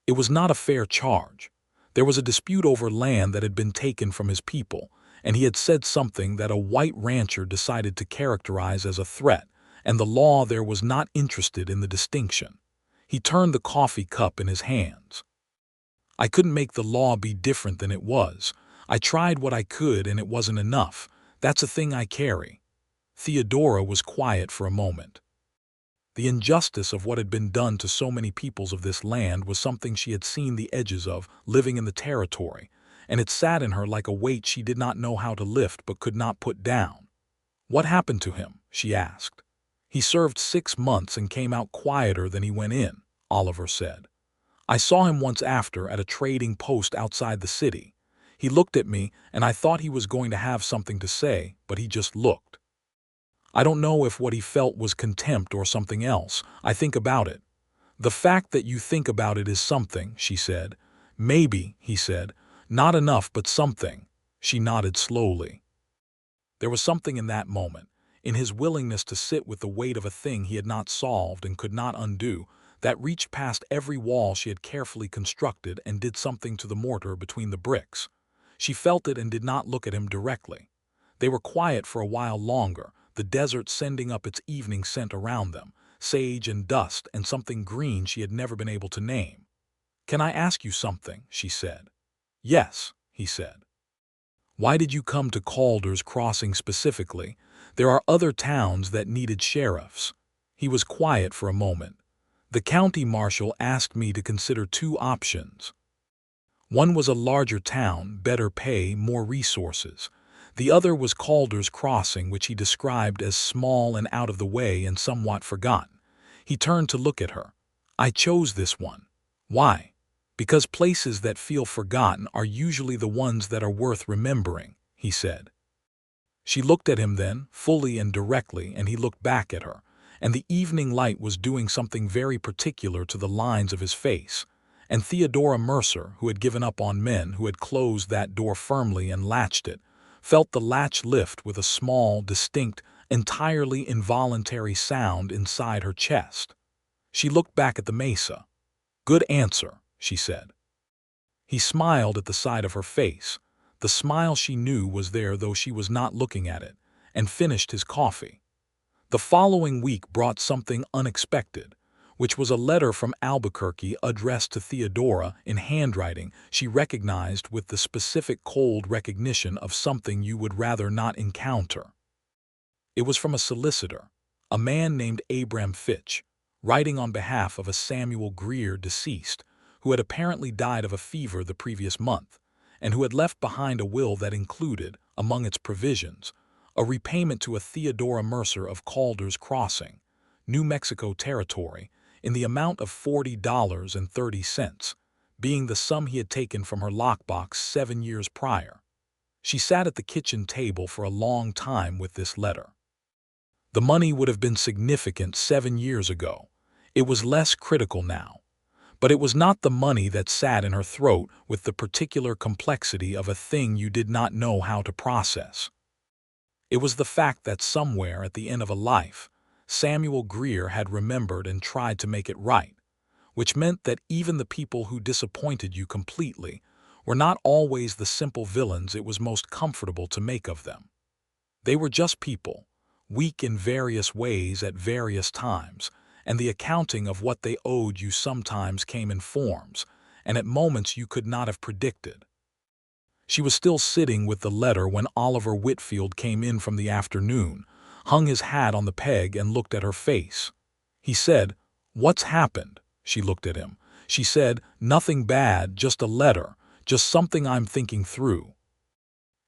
It was not a fair charge. There was a dispute over land that had been taken from his people, and he had said something that a white rancher decided to characterize as a threat, and the law there was not interested in the distinction. He turned the coffee cup in his hands. I couldn't make the law be different than it was. I tried what I could and it wasn't enough. That's a thing I carry. Theodora was quiet for a moment. The injustice of what had been done to so many peoples of this land was something she had seen the edges of, living in the territory, and it sat in her like a weight she did not know how to lift but could not put down. "What happened to him?" she asked. "He served 6 months and came out quieter than he went in," Oliver said. "I saw him once after at a trading post outside the city. He looked at me and I thought he was going to have something to say, but he just looked. I don't know if what he felt was contempt or something else. I think about it." "The fact that you think about it is something," she said. "Maybe," he said. "Not enough, but something." She nodded slowly. There was something in that moment, in his willingness to sit with the weight of a thing he had not solved and could not undo, that reached past every wall she had carefully constructed and did something to the mortar between the bricks. She felt it and did not look at him directly. They were quiet for a while longer, the desert sending up its evening scent around them, sage and dust and something green she had never been able to name. "Can I ask you something?" she said. "Yes," he said. "Why did you come to Calder's Crossing specifically? There are other towns that needed sheriffs." He was quiet for a moment. "The county marshal asked me to consider 2 options. One was a larger town, better pay, more resources. The other was Calder's Crossing, which he described as small and out of the way and somewhat forgotten." He turned to look at her. "I chose this one." "Why?" "Because places that feel forgotten are usually the ones that are worth remembering," he said. She looked at him then, fully and directly, and he looked back at her, and the evening light was doing something very particular to the lines of his face. And Theodora Mercer, who had given up on men, who had closed that door firmly and latched it, felt the latch lift with a small, distinct, entirely involuntary sound inside her chest. She looked back at the mesa. "Good answer," she said. He smiled at the side of her face. The smile she knew was there though she was not looking at it, and finished his coffee. The following week brought something unexpected, which was a letter from Albuquerque addressed to Theodora in handwriting she recognized with the specific cold recognition of something you would rather not encounter. It was from a solicitor, a man named Abram Fitch, writing on behalf of a Samuel Greer deceased, who had apparently died of a fever the previous month, and who had left behind a will that included, among its provisions, a repayment to a Theodora Mercer of Calder's Crossing, New Mexico Territory, in the amount of $40.30, being the sum he had taken from her lockbox 7 years prior. She sat at the kitchen table for a long time with this letter. The money would have been significant 7 years ago. It was less critical now. But it was not the money that sat in her throat with the particular complexity of a thing you did not know how to process. It was the fact that somewhere at the end of a life, Samuel Greer had remembered and tried to make it right, which meant that even the people who disappointed you completely were not always the simple villains it was most comfortable to make of them. They were just people, weak in various ways at various times, and the accounting of what they owed you sometimes came in forms, and at moments you could not have predicted. She was still sitting with the letter when Oliver Whitfield came in from the afternoon, hung his hat on the peg and looked at her face. He said, "What's happened?" She looked at him. She said, "Nothing bad, just a letter, just something I'm thinking through."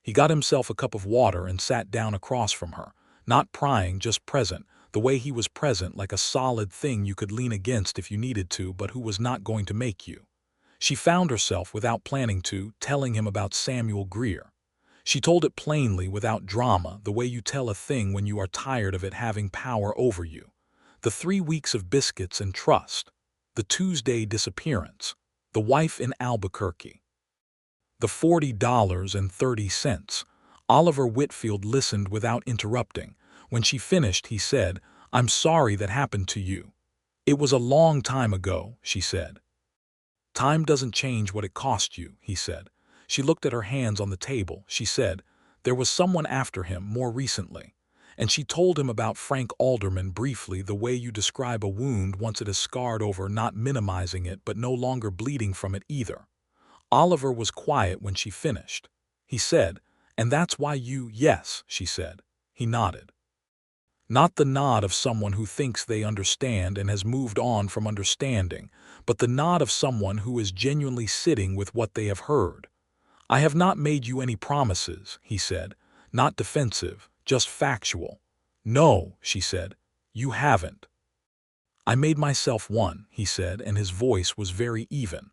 He got himself a cup of water and sat down across from her, not prying, just present, the way he was present, like a solid thing you could lean against if you needed to, but who was not going to make you. She found herself, without planning to, telling him about Samuel Greer. She told it plainly, without drama, the way you tell a thing when you are tired of it having power over you. The 3 weeks of biscuits and trust. The Tuesday disappearance. The wife in Albuquerque. The $40.30. Oliver Whitfield listened without interrupting. When she finished, he said, "I'm sorry that happened to you." "It was a long time ago," she said. "Time doesn't change what it cost you," he said. She looked at her hands on the table. She said, "There was someone after him more recently." And she told him about Frank Alderman briefly, the way you describe a wound once it is scarred over, not minimizing it but no longer bleeding from it either. Oliver was quiet when she finished. He said, "And that's why you—" "Yes," she said. He nodded. Not the nod of someone who thinks they understand and has moved on from understanding, but the nod of someone who is genuinely sitting with what they have heard. "I have not made you any promises," he said, not defensive, just factual. "No," she said, "you haven't." "I made myself one," he said, and his voice was very even.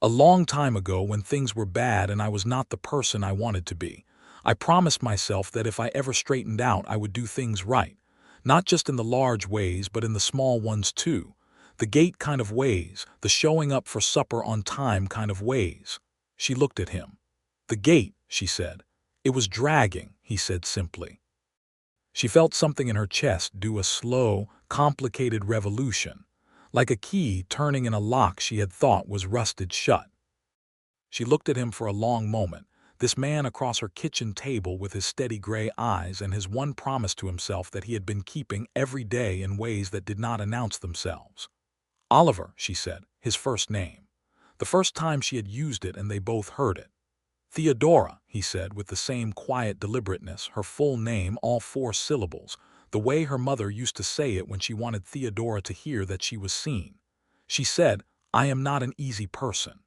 "A long time ago when things were bad and I was not the person I wanted to be. I promised myself that if I ever straightened out I would do things right. Not just in the large ways but in the small ones too. The gate kind of ways, the showing up for supper on time kind of ways." She looked at him. "The gate," she said. "It was dragging," he said simply. She felt something in her chest do a slow, complicated revolution, like a key turning in a lock she had thought was rusted shut. She looked at him for a long moment, this man across her kitchen table with his steady gray eyes and his one promise to himself that he had been keeping every day in ways that did not announce themselves. "Oliver," she said, his first name. The first time she had used it and they both heard it. "Theodora," he said with the same quiet deliberateness, her full name, all 4 syllables, the way her mother used to say it when she wanted Theodora to hear that she was seen. She said, "I am not an easy person."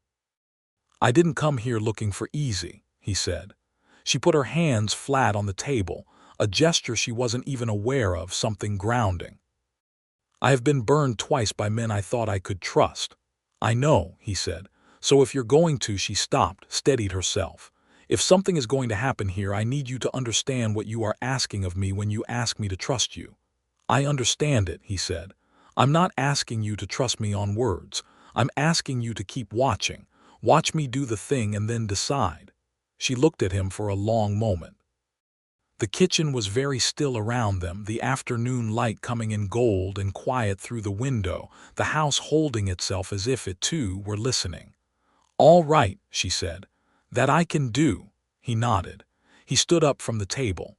"I didn't come here looking for easy," he said. She put her hands flat on the table, a gesture she wasn't even aware of, something grounding. "I have been burned twice by men I thought I could trust." "I know," he said. "So if you're going to—" She stopped, steadied herself. "If something is going to happen here, I need you to understand what you are asking of me when you ask me to trust you." "I understand it," he said. "I'm not asking you to trust me on words. I'm asking you to keep watching. Watch me do the thing and then decide." She looked at him for a long moment. The kitchen was very still around them, the afternoon light coming in gold and quiet through the window, the house holding itself as if it too were listening. "All right," she said. "That I can do." He nodded. He stood up from the table.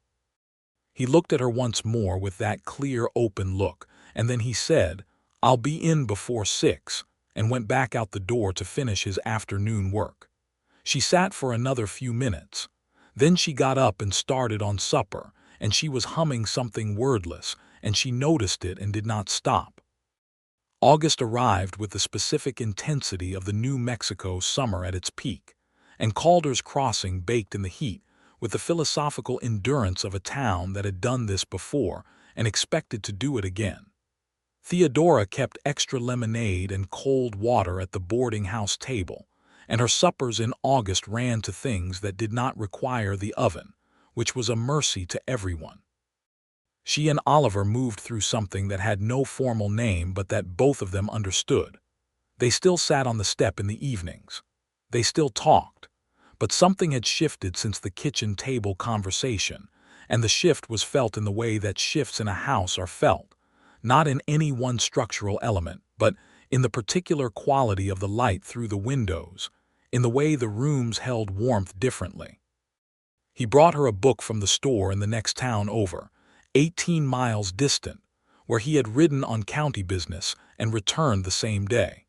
He looked at her once more with that clear, open look, and then he said, "I'll be in before 6, and went back out the door to finish his afternoon work. She sat for another few minutes. Then she got up and started on supper, and she was humming something wordless, and she noticed it and did not stop. August arrived with the specific intensity of the New Mexico summer at its peak, and Calder's crossing baked in the heat with the philosophical endurance of a town that had done this before and expected to do it again. Theodora kept extra lemonade and cold water at the boarding house table, and her suppers in August ran to things that did not require the oven, which was a mercy to everyone. She and Oliver moved through something that had no formal name but that both of them understood. They still sat on the step in the evenings. They still talked. But something had shifted since the kitchen table conversation, and the shift was felt in the way that shifts in a house are felt, not in any one structural element, but in the particular quality of the light through the windows, in the way the rooms held warmth differently. He brought her a book from the store in the next town over, 18 miles distant, where he had ridden on county business and returned the same day.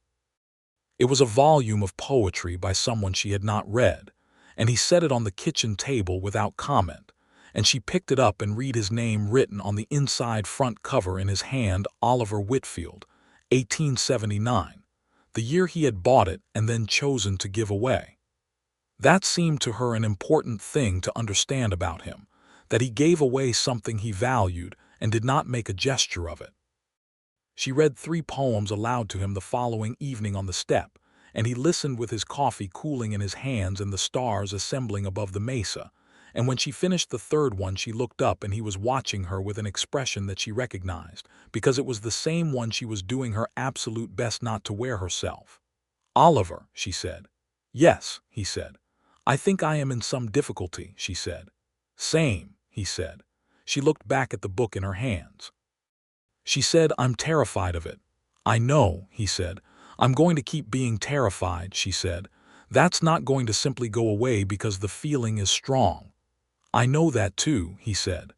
It was a volume of poetry by someone she had not read, and he set it on the kitchen table without comment, and she picked it up and read his name written on the inside front cover in his hand, Oliver Whitfield, 1879, the year he had bought it and then chosen to give away. That seemed to her an important thing to understand about him, that he gave away something he valued and did not make a gesture of it. She read 3 poems aloud to him the following evening on the step, and he listened with his coffee cooling in his hands and the stars assembling above the mesa, and when she finished the 3rd one she looked up and he was watching her with an expression that she recognized, because it was the same one she was doing her absolute best not to wear herself. "Oliver," she said. "Yes," he said. "I think I am in some difficulty," she said. "Same," he said. She looked back at the book in her hands. She said, "I'm terrified of it." "I know," he said. "I'm going to keep being terrified," she said. "That's not going to simply go away because the feeling is strong." "I know that too," he said.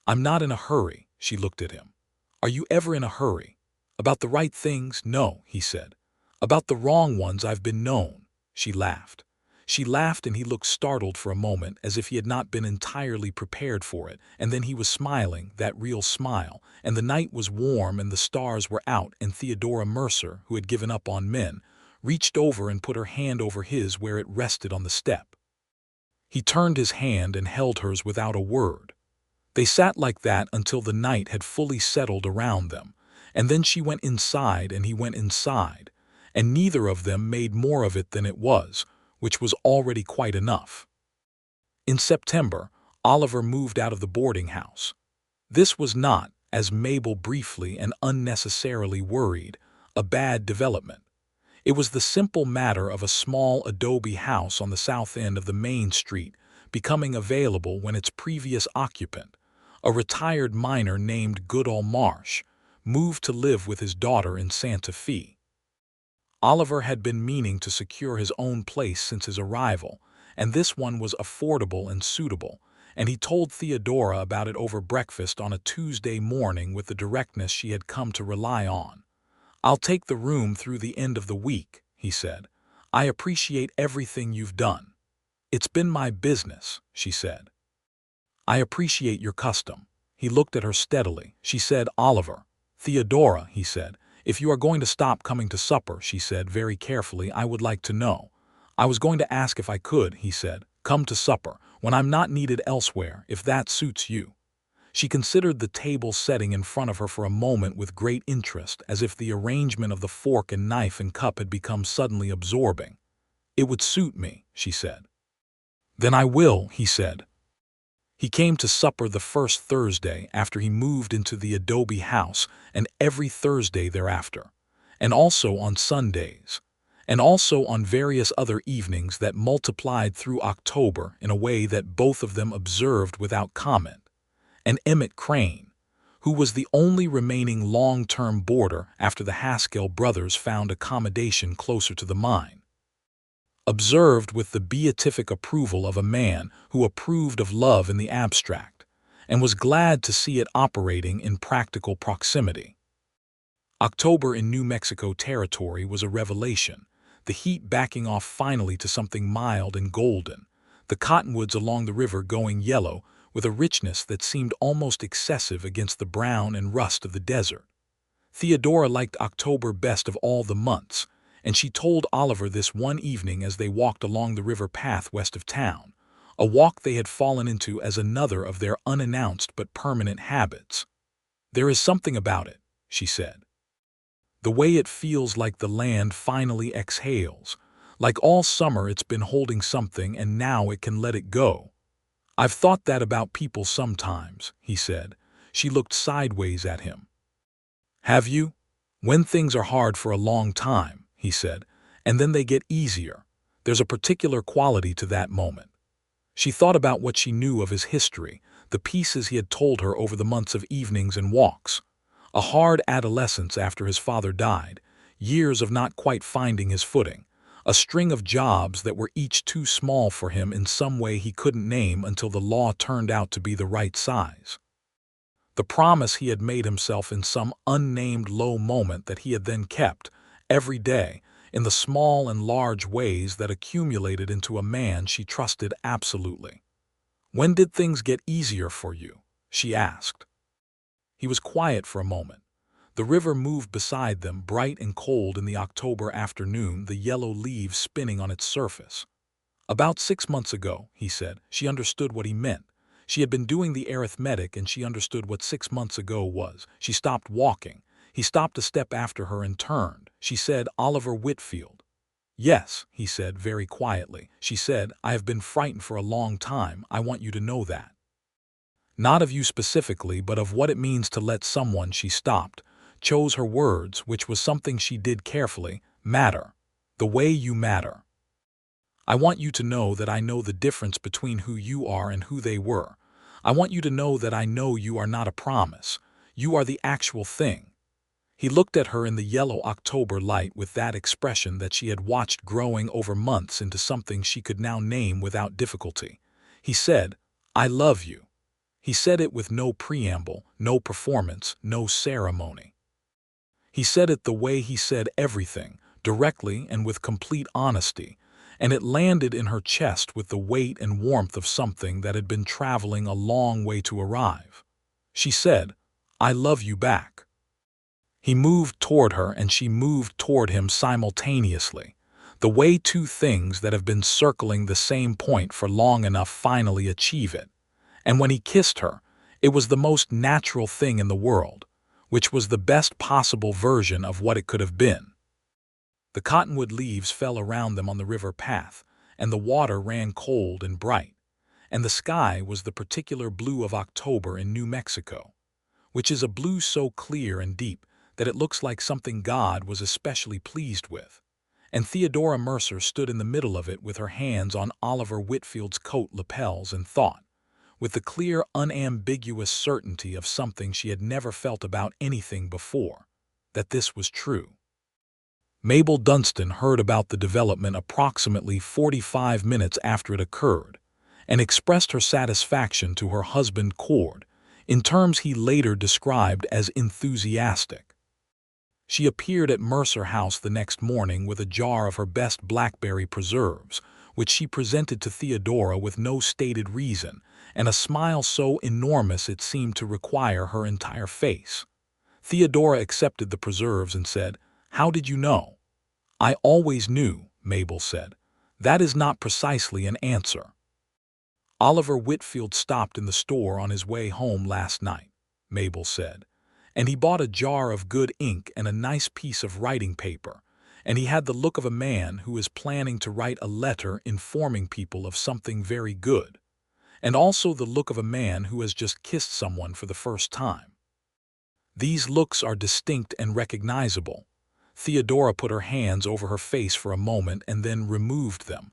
"I'm not in a hurry," she looked at him. "Are you ever in a hurry?" "About the right things, no," he said. "About the wrong ones I've been known." She laughed. She laughed and he looked startled for a moment as if he had not been entirely prepared for it, and then he was smiling, that real smile, and the night was warm and the stars were out, and Theodora Mercer, who had given up on men, reached over and put her hand over his where it rested on the step. He turned his hand and held hers without a word. They sat like that until the night had fully settled around them, and then she went inside and he went inside, and neither of them made more of it than it was, which was already quite enough. In September, Oliver moved out of the boarding house. This was not, as Mabel briefly and unnecessarily worried, a bad development. It was the simple matter of a small adobe house on the south end of the main street becoming available when its previous occupant, a retired miner named Goodall Marsh, moved to live with his daughter in Santa Fe. Oliver had been meaning to secure his own place since his arrival, and this one was affordable and suitable, and he told Theodora about it over breakfast on a Tuesday morning with the directness she had come to rely on. "I'll take the room through the end of the week," he said. "I appreciate everything you've done." "It's been my business," she said. "I appreciate your custom." He looked at her steadily. She said, "Oliver." "Theodora," he said. "If you are going to stop coming to supper," she said very carefully, "I would like to know." "I was going to ask if I could," he said, "come to supper, when I'm not needed elsewhere, if that suits you." She considered the table setting in front of her for a moment with great interest, as if the arrangement of the fork and knife and cup had become suddenly absorbing. "It would suit me," she said. "Then I will," he said. He came to supper the first Thursday after he moved into the adobe house, and every Thursday thereafter, and also on Sundays, and also on various other evenings that multiplied through October in a way that both of them observed without comment. And Emmett Crane, who was the only remaining long-term boarder after the Haskell brothers found accommodation closer to the mine, observed with the beatific approval of a man who approved of love in the abstract, and was glad to see it operating in practical proximity. October in New Mexico territory was a revelation, the heat backing off finally to something mild and golden, the cottonwoods along the river going yellow with a richness that seemed almost excessive against the brown and rust of the desert. Theodora liked October best of all the months, and she told Oliver this one evening as they walked along the river path west of town, a walk they had fallen into as another of their unannounced but permanent habits. "There is something about it," she said. "The way it feels like the land finally exhales, like all summer it's been holding something and now it can let it go. I've thought that about people sometimes," he said. She looked sideways at him. "Have you? When things are hard for a long time," he said, "and then they get easier. There's a particular quality to that moment." She thought about what she knew of his history, the pieces he had told her over the months of evenings and walks. A hard adolescence after his father died, years of not quite finding his footing, a string of jobs that were each too small for him in some way he couldn't name until the law turned out to be the right size. The promise he had made himself in some unnamed low moment that he had then kept, every day, in the small and large ways that accumulated into a man she trusted absolutely. "When did things get easier for you?" she asked. He was quiet for a moment. The river moved beside them, bright and cold in the October afternoon, the yellow leaves spinning on its surface. "About 6 months ago," he said. She understood what he meant. She had been doing the arithmetic and she understood what 6 months ago was. She stopped walking. He stopped a step after her and turned. She said, "Oliver Whitfield." "Yes," he said very quietly. She said, "I have been frightened for a long time. I want you to know that. Not of you specifically, but of what it means to let someone," she stopped, chose her words, which was something she did carefully, "matter. The way you matter. I want you to know that I know the difference between who you are and who they were. I want you to know that I know you are not a promise. You are the actual thing." He looked at her in the yellow October light with that expression that she had watched growing over months into something she could now name without difficulty. He said, "I love you." He said it with no preamble, no performance, no ceremony. He said it the way he said everything, directly and with complete honesty, and it landed in her chest with the weight and warmth of something that had been traveling a long way to arrive. She said, "I love you back." He moved toward her and she moved toward him simultaneously, the way two things that have been circling the same point for long enough finally achieve it. And when he kissed her, It was the most natural thing in the world, which was the best possible version of what it could have been. The cottonwood leaves fell around them on the river path, and the water ran cold and bright, and the sky was the particular blue of October in New Mexico, which is a blue so clear and deep that it looks like something God was especially pleased with. And Theodora Mercer stood in the middle of it with her hands on Oliver Whitfield's coat lapels and thought, with the clear, unambiguous certainty of something she had never felt about anything before, that this was true. Mabel Dunstan heard about the development approximately 45 minutes after it occurred, and expressed her satisfaction to her husband Cord, in terms he later described as enthusiastic. She appeared at Mercer House the next morning with a jar of her best blackberry preserves, which she presented to Theodora with no stated reason, and a smile so enormous it seemed to require her entire face. Theodora accepted the preserves and said, "How did you know?" "I always knew," Mabel said. "That is not precisely an answer." "Oliver Whitfield stopped in the store on his way home last night," Mabel said, "and he bought a jar of good ink and a nice piece of writing paper, and he had the look of a man who is planning to write a letter informing people of something very good, and also the look of a man who has just kissed someone for the first time. These looks are distinct and recognizable." Theodora put her hands over her face for a moment and then removed them.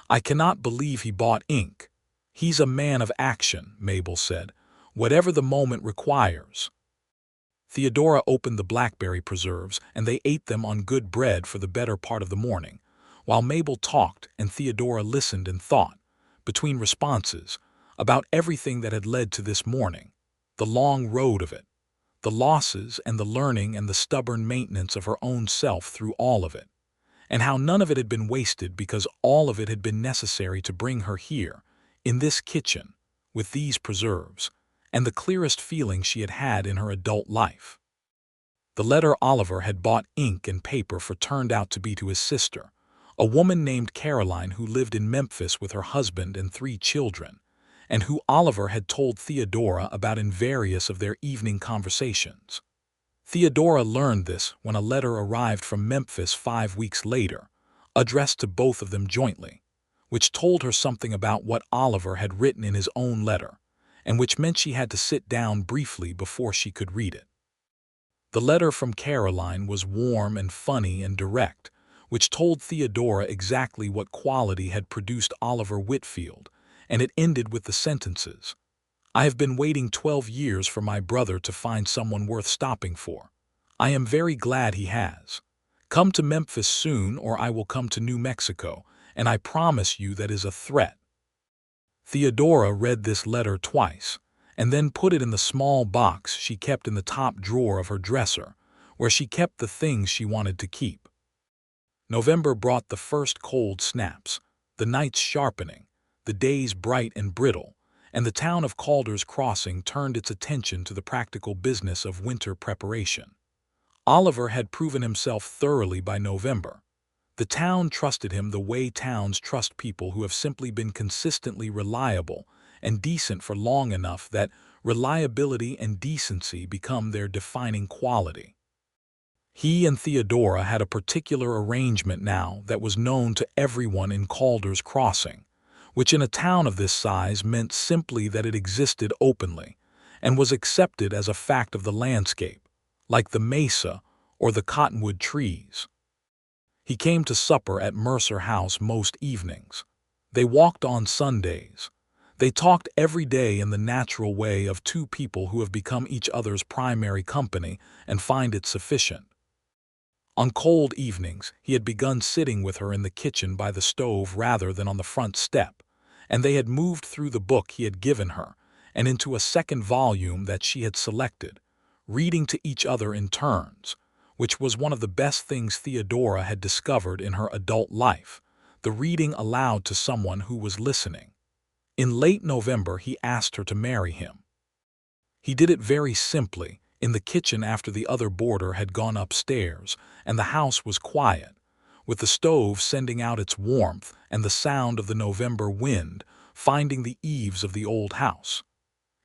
"I cannot believe he bought ink." "He's a man of action," Mabel said, "whatever the moment requires." Theodora opened the blackberry preserves, and they ate them on good bread for the better part of the morning, while Mabel talked and Theodora listened and thought, between responses, about everything that had led to this morning, the long road of it, the losses and the learning and the stubborn maintenance of her own self through all of it, and how none of it had been wasted because all of it had been necessary to bring her here, in this kitchen, with these preserves, and the clearest feeling she had had in her adult life. The letter Oliver had bought ink and paper for turned out to be to his sister, a woman named Caroline who lived in Memphis with her husband and 3 children, and who Oliver had told Theodora about in various of their evening conversations. Theodora learned this when a letter arrived from Memphis 5 weeks later, addressed to both of them jointly, which told her something about what Oliver had written in his own letter, and which meant she had to sit down briefly before she could read it. The letter from Caroline was warm and funny and direct, which told Theodora exactly what quality had produced Oliver Whitfield, and it ended with the sentences, "I have been waiting 12 years for my brother to find someone worth stopping for. I am very glad he has. Come to Memphis soon or I will come to New Mexico, and I promise you that is a threat." Theodora read this letter twice, and then put it in the small box she kept in the top drawer of her dresser, where she kept the things she wanted to keep. November brought the first cold snaps, the nights sharpening, the days bright and brittle, and the town of Calder's Crossing turned its attention to the practical business of winter preparation. Oliver had proven himself thoroughly by November. The town trusted him the way towns trust people who have simply been consistently reliable and decent for long enough that reliability and decency become their defining quality. He and Theodora had a particular arrangement now that was known to everyone in Calder's Crossing, which in a town of this size meant simply that it existed openly and was accepted as a fact of the landscape, like the mesa or the cottonwood trees. He came to supper at Mercer House most evenings. They walked on Sundays. They talked every day in the natural way of 2 people who have become each other's primary company and find it sufficient. On cold evenings, he had begun sitting with her in the kitchen by the stove rather than on the front step, and they had moved through the book he had given her and into a second volume that she had selected, reading to each other in turns, which was one of the best things Theodora had discovered in her adult life, the reading aloud to someone who was listening. In late November, he asked her to marry him. He did it very simply, in the kitchen after the other boarder had gone upstairs, and the house was quiet, with the stove sending out its warmth and the sound of the November wind finding the eaves of the old house.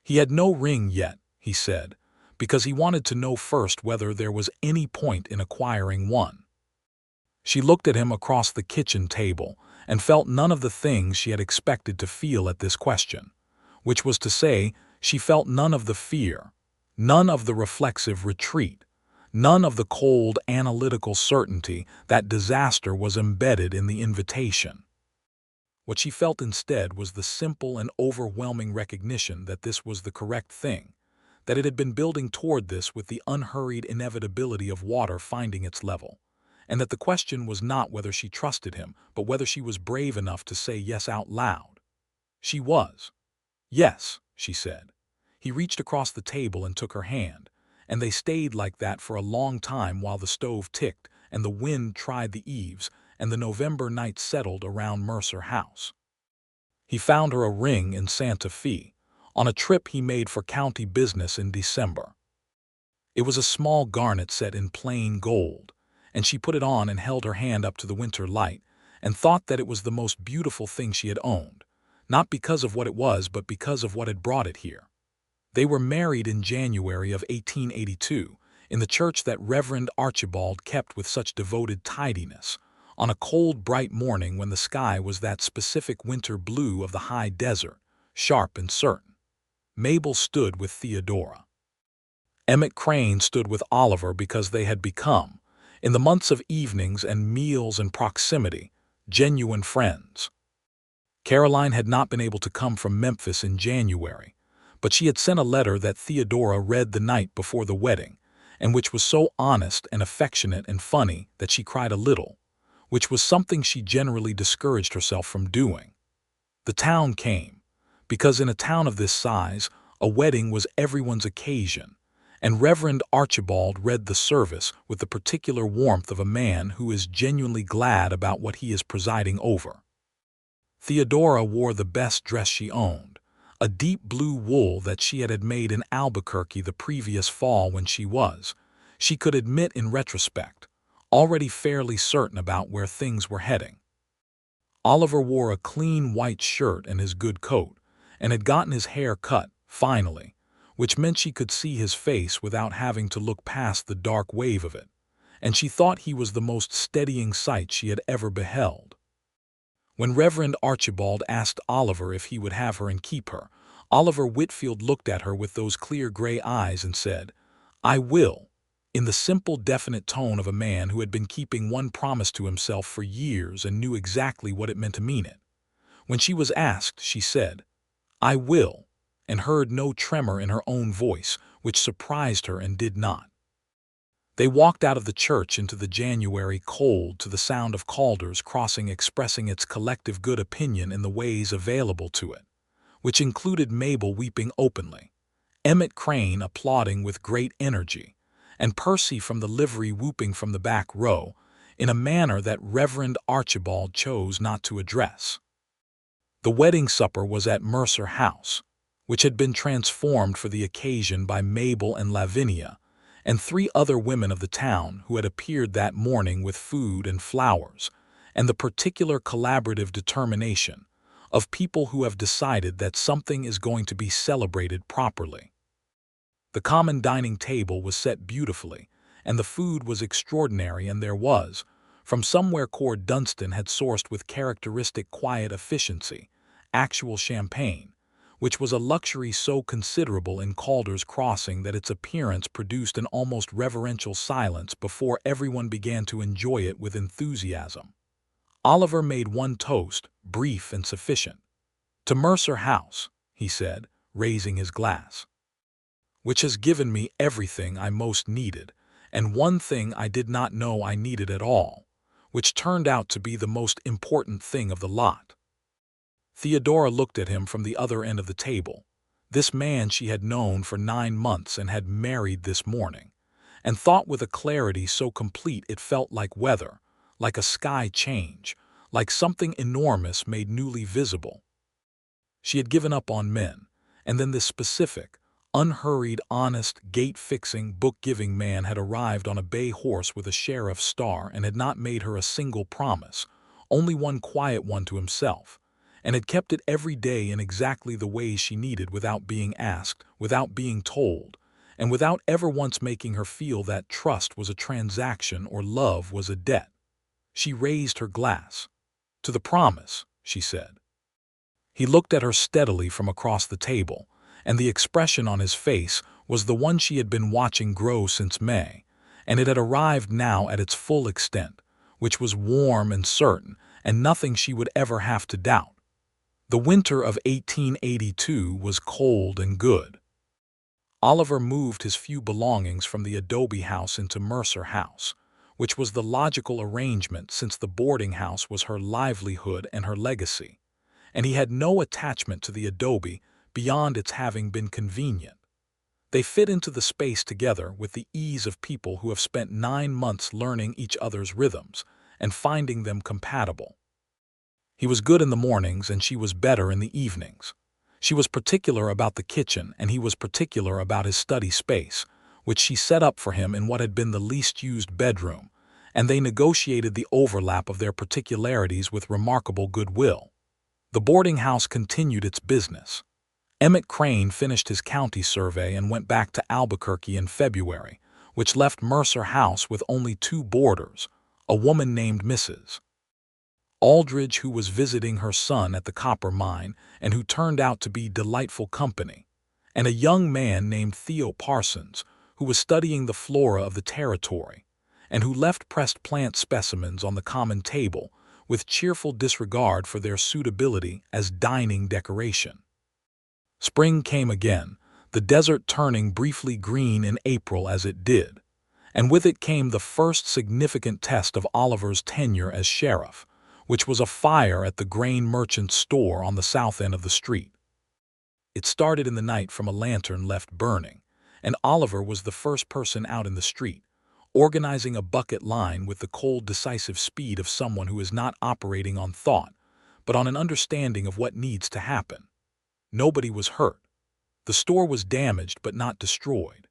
He had no ring yet, he said, because he wanted to know first whether there was any point in acquiring one. She looked at him across the kitchen table and felt none of the things she had expected to feel at this question, which was to say, she felt none of the fear, none of the reflexive retreat, none of the cold analytical certainty that disaster was embedded in the invitation. What she felt instead was the simple and overwhelming recognition that this was the correct thing, that it had been building toward this with the unhurried inevitability of water finding its level, and that the question was not whether she trusted him, but whether she was brave enough to say yes out loud. She was. Yes, she said. He reached across the table and took her hand, and they stayed like that for a long time while the stove ticked and the wind tried the eaves and the November night settled around Mercer House. He found her a ring in Santa Fe, on a trip he made for county business in December. It was a small garnet set in plain gold, and she put it on and held her hand up to the winter light and thought that it was the most beautiful thing she had owned, not because of what it was but because of what had brought it here. They were married in January of 1882 in the church that Reverend Archibald kept with such devoted tidiness, on a cold, bright morning when the sky was that specific winter blue of the high desert, sharp and certain. Mabel stood with Theodora. Emmett Crane stood with Oliver because they had become, in the months of evenings and meals and proximity, genuine friends. Caroline had not been able to come from Memphis in January, but she had sent a letter that Theodora read the night before the wedding, and which was so honest and affectionate and funny that she cried a little, which was something she generally discouraged herself from doing. The town came, because in a town of this size, a wedding was everyone's occasion, and Reverend Archibald read the service with the particular warmth of a man who is genuinely glad about what he is presiding over. Theodora wore the best dress she owned, a deep blue wool that she had made in Albuquerque the previous fall when she could admit in retrospect, already fairly certain about where things were heading. Oliver wore a clean white shirt and his good coat, and had gotten his hair cut, finally, which meant she could see his face without having to look past the dark wave of it, and she thought he was the most steadying sight she had ever beheld. When Reverend Archibald asked Oliver if he would have her and keep her, Oliver Whitfield looked at her with those clear gray eyes and said, "I will," in the simple, definite tone of a man who had been keeping one promise to himself for years and knew exactly what it meant to mean it. When she was asked, she said, "I will," and heard no tremor in her own voice, which surprised her and did not. They walked out of the church into the January cold to the sound of Calder's crossing expressing its collective good opinion in the ways available to it, which included Mabel weeping openly, Emmett Crane applauding with great energy, and Percy from the livery whooping from the back row, in a manner that Reverend Archibald chose not to address. The wedding supper was at Mercer House, which had been transformed for the occasion by Mabel and Lavinia, and 3 other women of the town who had appeared that morning with food and flowers, and the particular collaborative determination of people who have decided that something is going to be celebrated properly. The common dining table was set beautifully, and the food was extraordinary, and there was, from somewhere Cord Dunstan had sourced with characteristic quiet efficiency, actual champagne, which was a luxury so considerable in Calder's Crossing that its appearance produced an almost reverential silence before everyone began to enjoy it with enthusiasm. Oliver made one toast, brief and sufficient. "To Mercer House," he said, raising his glass, "which has given me everything I most needed, and one thing I did not know I needed at all, which turned out to be the most important thing of the lot." Theodora looked at him from the other end of the table, this man she had known for 9 months and had married this morning, and thought with a clarity so complete it felt like weather, like a sky change, like something enormous made newly visible. She had given up on men, and then this specific, unhurried, honest, gate-fixing, book-giving man had arrived on a bay horse with a sheriff's star and had not made her a single promise, only one quiet one to himself, and had kept it every day in exactly the ways she needed without being asked, without being told, and without ever once making her feel that trust was a transaction or love was a debt. She raised her glass. "To the promise," she said. He looked at her steadily from across the table, and the expression on his face was the one she had been watching grow since May, and it had arrived now at its full extent, which was warm and certain, and nothing she would ever have to doubt. The winter of 1882 was cold and good. Oliver moved his few belongings from the adobe house into Mercer House, which was the logical arrangement since the boarding house was her livelihood and her legacy, and he had no attachment to the adobe beyond its having been convenient. They fit into the space together with the ease of people who have spent 9 months learning each other's rhythms and finding them compatible. He was good in the mornings and she was better in the evenings. She was particular about the kitchen and he was particular about his study space, which she set up for him in what had been the least used bedroom, and they negotiated the overlap of their particularities with remarkable goodwill. The boarding house continued its business. Emmett Crane finished his county survey and went back to Albuquerque in February, which left Mercer House with only 2 boarders, a woman named Mrs. Aldridge, who was visiting her son at the copper mine and who turned out to be delightful company, and a young man named Theo Parsons, who was studying the flora of the territory, and who left pressed plant specimens on the common table with cheerful disregard for their suitability as dining decoration. Spring came again, the desert turning briefly green in April as it did, and with it came the first significant test of Oliver's tenure as sheriff, which was a fire at the grain merchant's store on the south end of the street. It started in the night from a lantern left burning, and Oliver was the first person out in the street, organizing a bucket line with the cold, decisive speed of someone who is not operating on thought, but on an understanding of what needs to happen. Nobody was hurt. The store was damaged but not destroyed.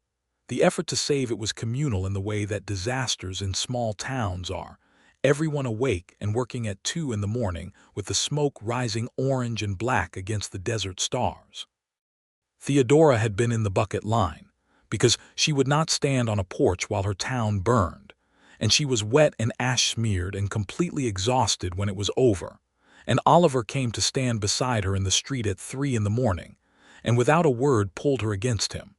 The effort to save it was communal in the way that disasters in small towns are, everyone awake and working at 2 in the morning with the smoke rising orange and black against the desert stars. Theodora had been in the bucket line, because she would not stand on a porch while her town burned, and she was wet and ash-smeared and completely exhausted when it was over, and Oliver came to stand beside her in the street at 3 in the morning, and without a word pulled her against him,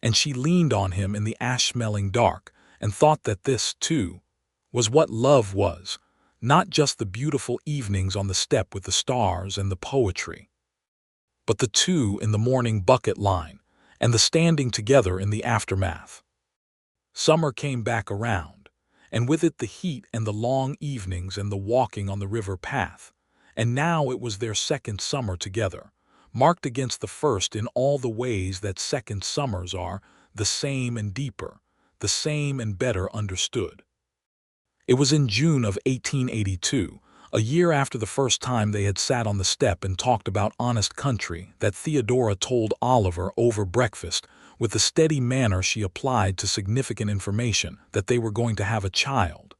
and she leaned on him in the ash-smelling dark and thought that this, too, was what love was, not just the beautiful evenings on the step with the stars and the poetry, but the 2 in the morning bucket line and the standing together in the aftermath. Summer came back around, and with it the heat and the long evenings and the walking on the river path, and now it was their second summer together, marked against the first in all the ways that second summers are, the same and deeper, the same and better understood. It was in June of 1882, a year after the first time they had sat on the step and talked about honest country, that Theodora told Oliver over breakfast, with the steady manner she applied to significant information, that they were going to have a child.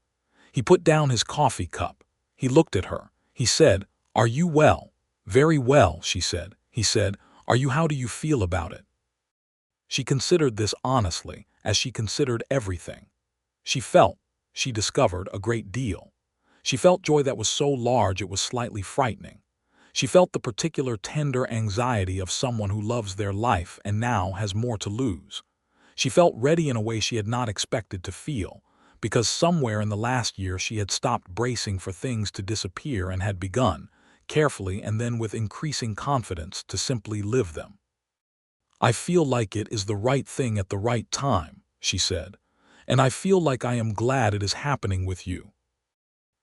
He put down his coffee cup. He looked at her. He said, "Are you well?" "Very well," she said. He said, "Are you? How do you feel about it?" She considered this honestly, as she considered everything. She discovered a great deal. She felt joy that was so large it was slightly frightening. She felt the particular tender anxiety of someone who loves their life and now has more to lose. She felt ready in a way she had not expected to feel, because somewhere in the last year she had stopped bracing for things to disappear and had begun, carefully and then with increasing confidence, to simply live them. "I feel like it is the right thing at the right time," she said, "and I feel like I am glad it is happening with you."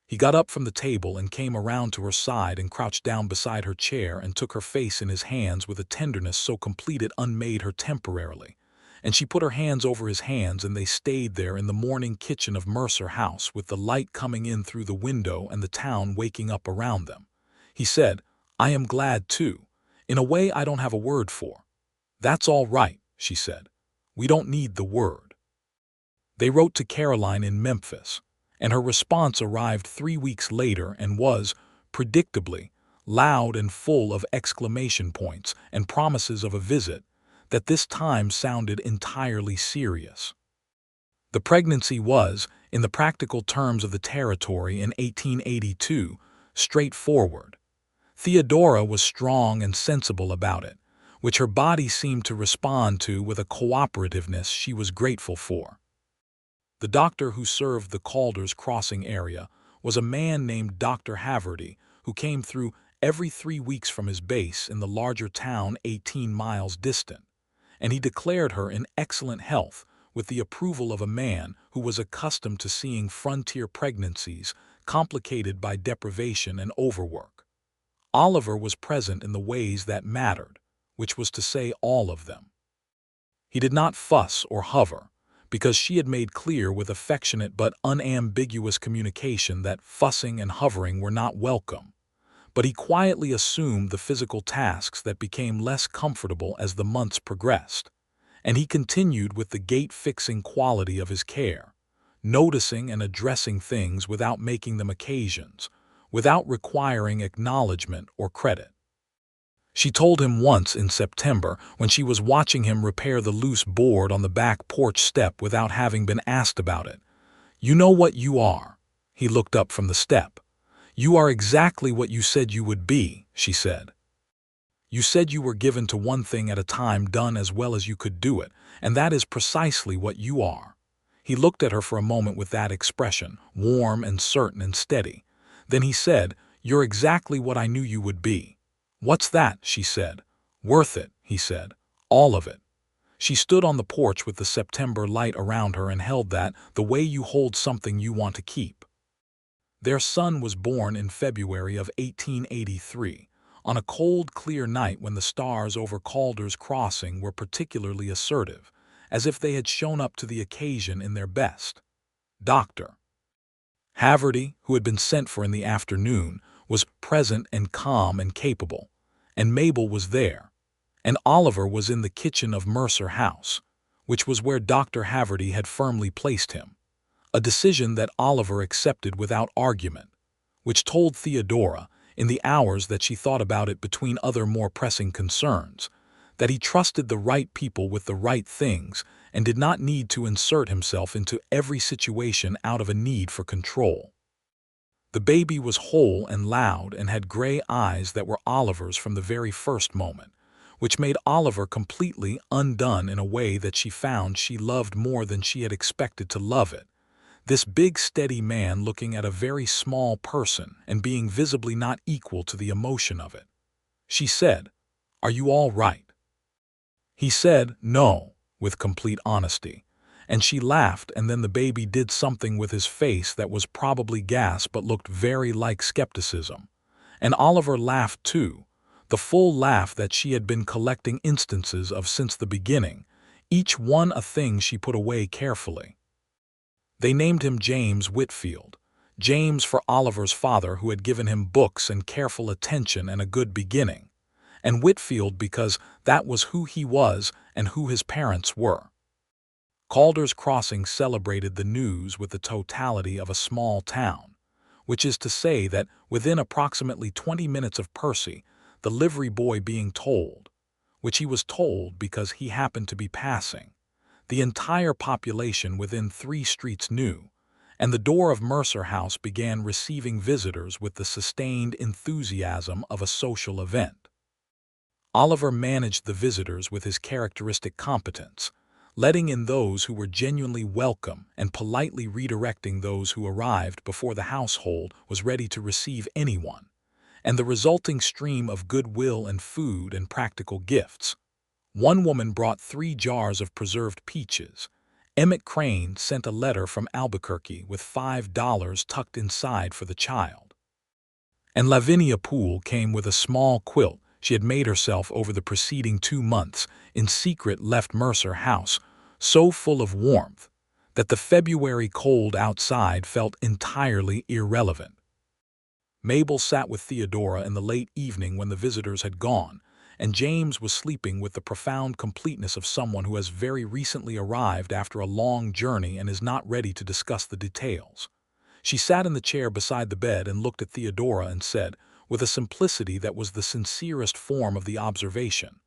He got up from the table and came around to her side and crouched down beside her chair and took her face in his hands with a tenderness so complete it unmade her temporarily, and she put her hands over his hands and they stayed there in the morning kitchen of Mercer House with the light coming in through the window and the town waking up around them. He said, "I am glad too, in a way I don't have a word for." "That's all right," she said. "We don't need the word." They wrote to Caroline in Memphis, and her response arrived 3 weeks later and was, predictably, loud and full of exclamation points and promises of a visit that this time sounded entirely serious. The pregnancy was, in the practical terms of the territory in 1882, straightforward. Theodora was strong and sensible about it, which her body seemed to respond to with a cooperativeness she was grateful for. The doctor who served the Calder's crossing area was a man named Dr. Haverty, who came through every 3 weeks from his base in the larger town 18 miles distant, and he declared her in excellent health with the approval of a man who was accustomed to seeing frontier pregnancies complicated by deprivation and overwork. Oliver was present in the ways that mattered, which was to say all of them. He did not fuss or hover, because she had made clear with affectionate but unambiguous communication that fussing and hovering were not welcome. But he quietly assumed the physical tasks that became less comfortable as the months progressed, and he continued with the gate-fixing quality of his care, noticing and addressing things without making them occasions, without requiring acknowledgement or credit. She told him once in September when she was watching him repair the loose board on the back porch step without having been asked about it. "You know what you are." He looked up from the step. "You are exactly what you said you would be," she said. "You said you were given to one thing at a time, done as well as you could do it, and that is precisely what you are." He looked at her for a moment with that expression, warm and certain and steady. Then he said, "You're exactly what I knew you would be." "What's that?" she said. "Worth it," he said. "All of it." She stood on the porch with the September light around her and held that, the way you hold something you want to keep. Their son was born in February of 1883, on a cold, clear night when the stars over Calder's crossing were particularly assertive, as if they had shown up to the occasion in their best. Dr. Haverty, who had been sent for in the afternoon, was present and calm and capable, and Mabel was there, and Oliver was in the kitchen of Mercer House, which was where Dr. Haverty had firmly placed him, a decision that Oliver accepted without argument, which told Theodora, in the hours that she thought about it between other more pressing concerns, that he trusted the right people with the right things and did not need to insert himself into every situation out of a need for control. The baby was whole and loud and had gray eyes that were Oliver's from the very first moment, which made Oliver completely undone in a way that she found she loved more than she had expected to love it. This big, steady man looking at a very small person and being visibly not equal to the emotion of it. She said, "Are you all right?" He said, "No," with complete honesty. And she laughed, and then the baby did something with his face that was probably gas but looked very like skepticism. And Oliver laughed too, the full laugh that she had been collecting instances of since the beginning, each one a thing she put away carefully. They named him James Whitfield, James for Oliver's father who had given him books and careful attention and a good beginning, and Whitfield because that was who he was and who his parents were. Calder's Crossing celebrated the news with the totality of a small town, which is to say that within approximately 20 minutes of Percy, the livery boy being told, which he was told because he happened to be passing, the entire population within 3 streets knew, and the door of Mercer House began receiving visitors with the sustained enthusiasm of a social event. Oliver managed the visitors with his characteristic competence, letting in those who were genuinely welcome and politely redirecting those who arrived before the household was ready to receive anyone, and the resulting stream of goodwill and food and practical gifts. One woman brought 3 jars of preserved peaches. Emmett Crane sent a letter from Albuquerque with $5 tucked inside for the child. And Lavinia Poole came with a small quilt she had made herself over the preceding 2 months, in secret left Mercer House, so full of warmth that the February cold outside felt entirely irrelevant. Mabel sat with Theodora in the late evening when the visitors had gone, and James was sleeping with the profound completeness of someone who has very recently arrived after a long journey and is not ready to discuss the details. She sat in the chair beside the bed and looked at Theodora and said, with a simplicity that was the sincerest form of the observation.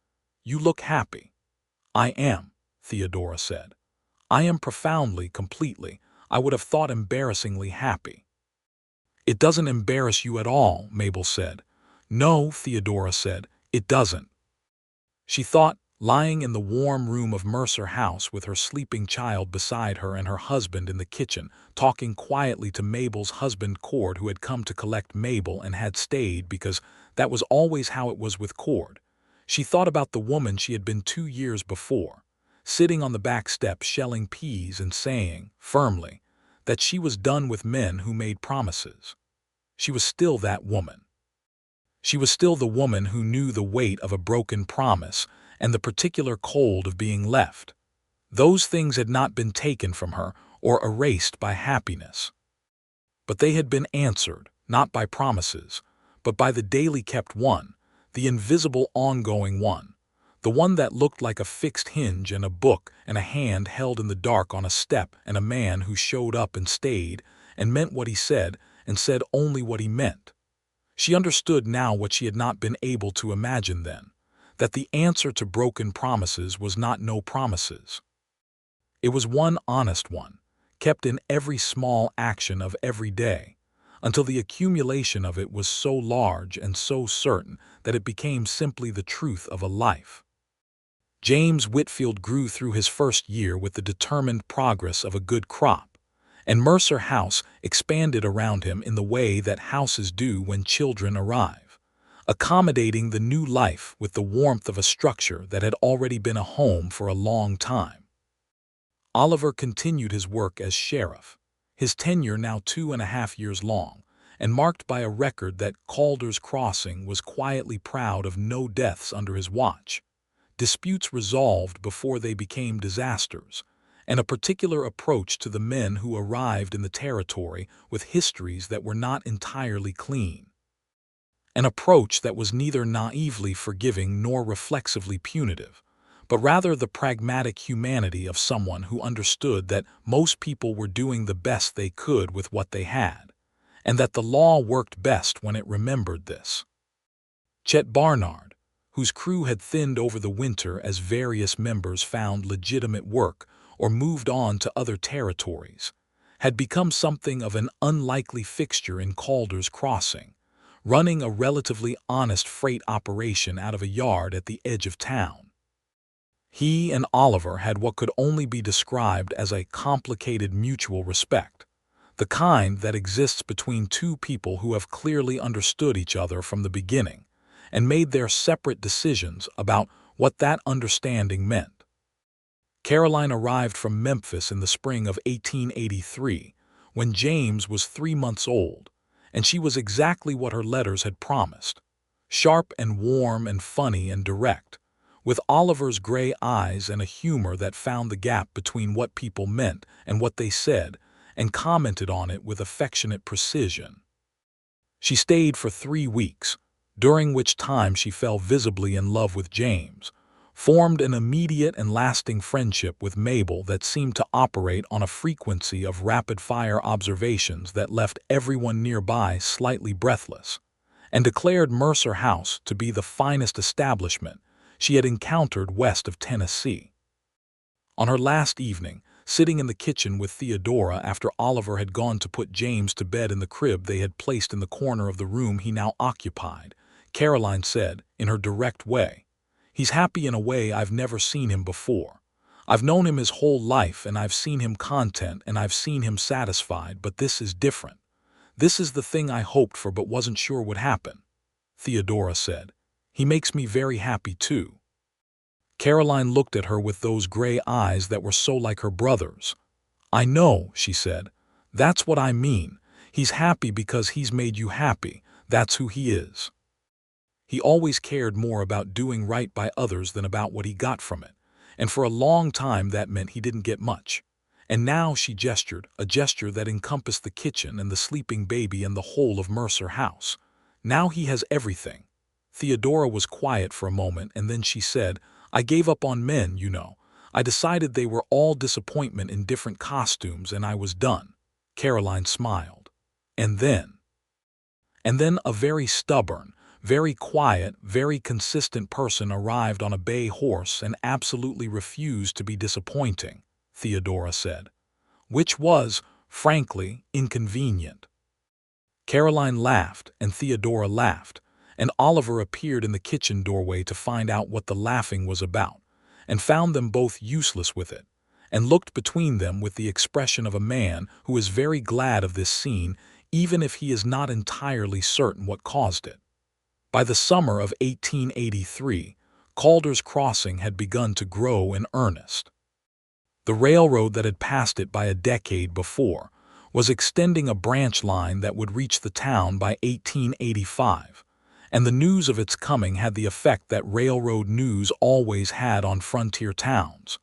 "You look happy." "I am," Theodora said. "I am profoundly, completely, I would have thought embarrassingly happy." "It doesn't embarrass you at all," Mabel said. "No," Theodora said, "it doesn't." She thought, lying in the warm room of Mercer House with her sleeping child beside her and her husband in the kitchen, talking quietly to Mabel's husband Cord, who had come to collect Mabel and had stayed because that was always how it was with Cord. She thought about the woman she had been 2 years before, sitting on the back step shelling peas and saying, firmly, that she was done with men who made promises. She was still that woman. She was still the woman who knew the weight of a broken promise and the particular cold of being left. Those things had not been taken from her or erased by happiness. But they had been answered, not by promises, but by the daily kept one, the invisible ongoing one, the one that looked like a fixed hinge and a book and a hand held in the dark on a step and a man who showed up and stayed and meant what he said and said only what he meant. She understood now what she had not been able to imagine then, that the answer to broken promises was not no promises. It was one honest one, kept in every small action of every day, until the accumulation of it was so large and so certain that it became simply the truth of a life. James Whitfield grew through his first year with the determined progress of a good crop, and Mercer House expanded around him in the way that houses do when children arrive, accommodating the new life with the warmth of a structure that had already been a home for a long time. Oliver continued his work as sheriff, his tenure now 2.5 years long, and marked by a record that Calder's Crossing was quietly proud of: no deaths under his watch, disputes resolved before they became disasters, and a particular approach to the men who arrived in the territory with histories that were not entirely clean. An approach that was neither naively forgiving nor reflexively punitive, but rather the pragmatic humanity of someone who understood that most people were doing the best they could with what they had, and that the law worked best when it remembered this. Chet Barnard, whose crew had thinned over the winter as various members found legitimate work or moved on to other territories, had become something of an unlikely fixture in Calder's Crossing, running a relatively honest freight operation out of a yard at the edge of town. He and Oliver had what could only be described as a complicated mutual respect, the kind that exists between two people who have clearly understood each other from the beginning and made their separate decisions about what that understanding meant. Caroline arrived from Memphis in the spring of 1883, when James was 3 months old, and she was exactly what her letters had promised: sharp and warm and funny and direct, with Oliver's gray eyes and a humor that found the gap between what people meant and what they said and commented on it with affectionate precision. She stayed for 3 weeks, during which time she fell visibly in love with James, formed an immediate and lasting friendship with Mabel that seemed to operate on a frequency of rapid-fire observations that left everyone nearby slightly breathless, and declared Mercer House to be the finest establishment she had encountered west of Tennessee. On her last evening, sitting in the kitchen with Theodora after Oliver had gone to put James to bed in the crib they had placed in the corner of the room he now occupied, Caroline said, in her direct way, "He's happy in a way I've never seen him before. I've known him his whole life, and I've seen him content, and I've seen him satisfied, but this is different. This is the thing I hoped for but wasn't sure would happen." Theodora said, "He makes me very happy too." Caroline looked at her with those gray eyes that were so like her brother's. "I know," she said. "That's what I mean. He's happy because he's made you happy. That's who he is." He always cared more about doing right by others than about what he got from it, and for a long time that meant he didn't get much. And now she gestured, a gesture that encompassed the kitchen and the sleeping baby and the whole of Mercer House. "Now he has everything." Theodora was quiet for a moment, and then she said, "I gave up on men, you know. I decided they were all disappointment in different costumes, and I was done." Caroline smiled. "And then?" And then a very stubborn, very quiet, very consistent person arrived on a bay horse and absolutely refused to be disappointing, Theodora said, which was, frankly, inconvenient. Caroline laughed, and Theodora laughed, and Oliver appeared in the kitchen doorway to find out what the laughing was about, and found them both useless with it, and looked between them with the expression of a man who is very glad of this scene, even if he is not entirely certain what caused it. By the summer of 1883, Calder's crossing had begun to grow in earnest. The railroad that had passed it by a decade before was extending a branch line that would reach the town by 1885, and the news of its coming had the effect that railroad news always had on frontier towns.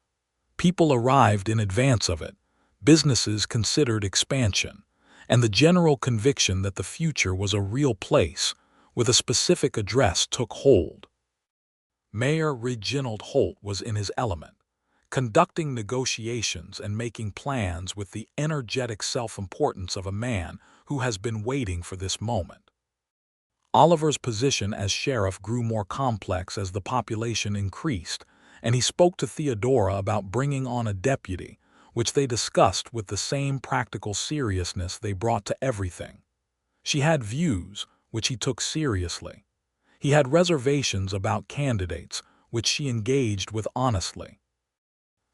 People arrived in advance of it, businesses considered expansion, and the general conviction that the future was a real place with a specific address took hold. Mayor Reginald Holt was in his element, conducting negotiations and making plans with the energetic self-importance of a man who has been waiting for this moment. Oliver's position as sheriff grew more complex as the population increased, and he spoke to Theodora about bringing on a deputy, which they discussed with the same practical seriousness they brought to everything. She had views, which he took seriously. He had reservations about candidates, which she engaged with honestly.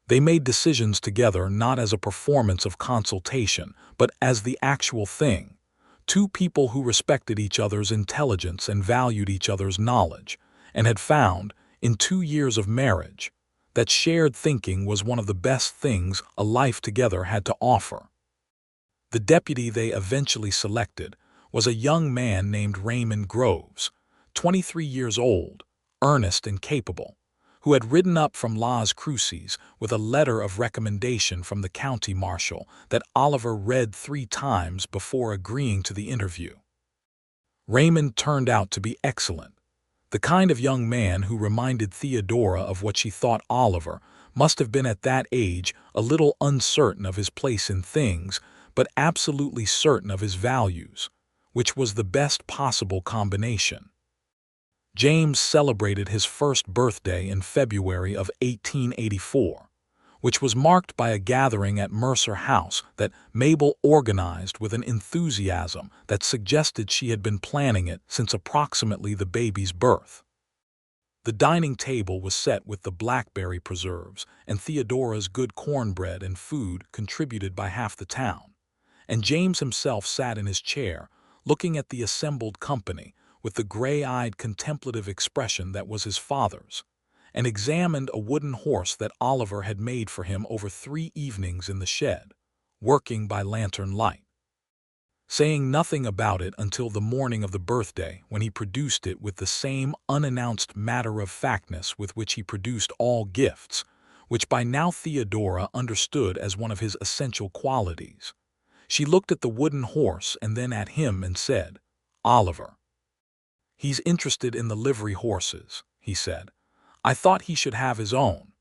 They made decisions together not as a performance of consultation, but as the actual thing. Two people who respected each other's intelligence and valued each other's knowledge, and had found, in 2 years of marriage, that shared thinking was one of the best things a life together had to offer. The deputy they eventually selected was a young man named Raymond Groves, 23 years old, earnest and capable, who had ridden up from Las Cruces with a letter of recommendation from the county marshal that Oliver read 3 times before agreeing to the interview. Raymond turned out to be excellent, the kind of young man who reminded Theodora of what she thought Oliver must have been at that age, a little uncertain of his place in things, but absolutely certain of his values, which was the best possible combination. James celebrated his first birthday in February of 1884, which was marked by a gathering at Mercer House that Mabel organized with an enthusiasm that suggested she had been planning it since approximately the baby's birth. The dining table was set with the blackberry preserves and Theodora's good cornbread and food contributed by half the town, and James himself sat in his chair, looking at the assembled company with the gray-eyed contemplative expression that was his father's, and examined a wooden horse that Oliver had made for him over 3 evenings in the shed, working by lantern light. Saying nothing about it until the morning of the birthday when he produced it with the same unannounced matter-of-factness with which he produced all gifts, which by now Theodora understood as one of his essential qualities. She looked at the wooden horse and then at him and said, "Oliver. He's interested in the livery horses," he said. "I thought he should have his own."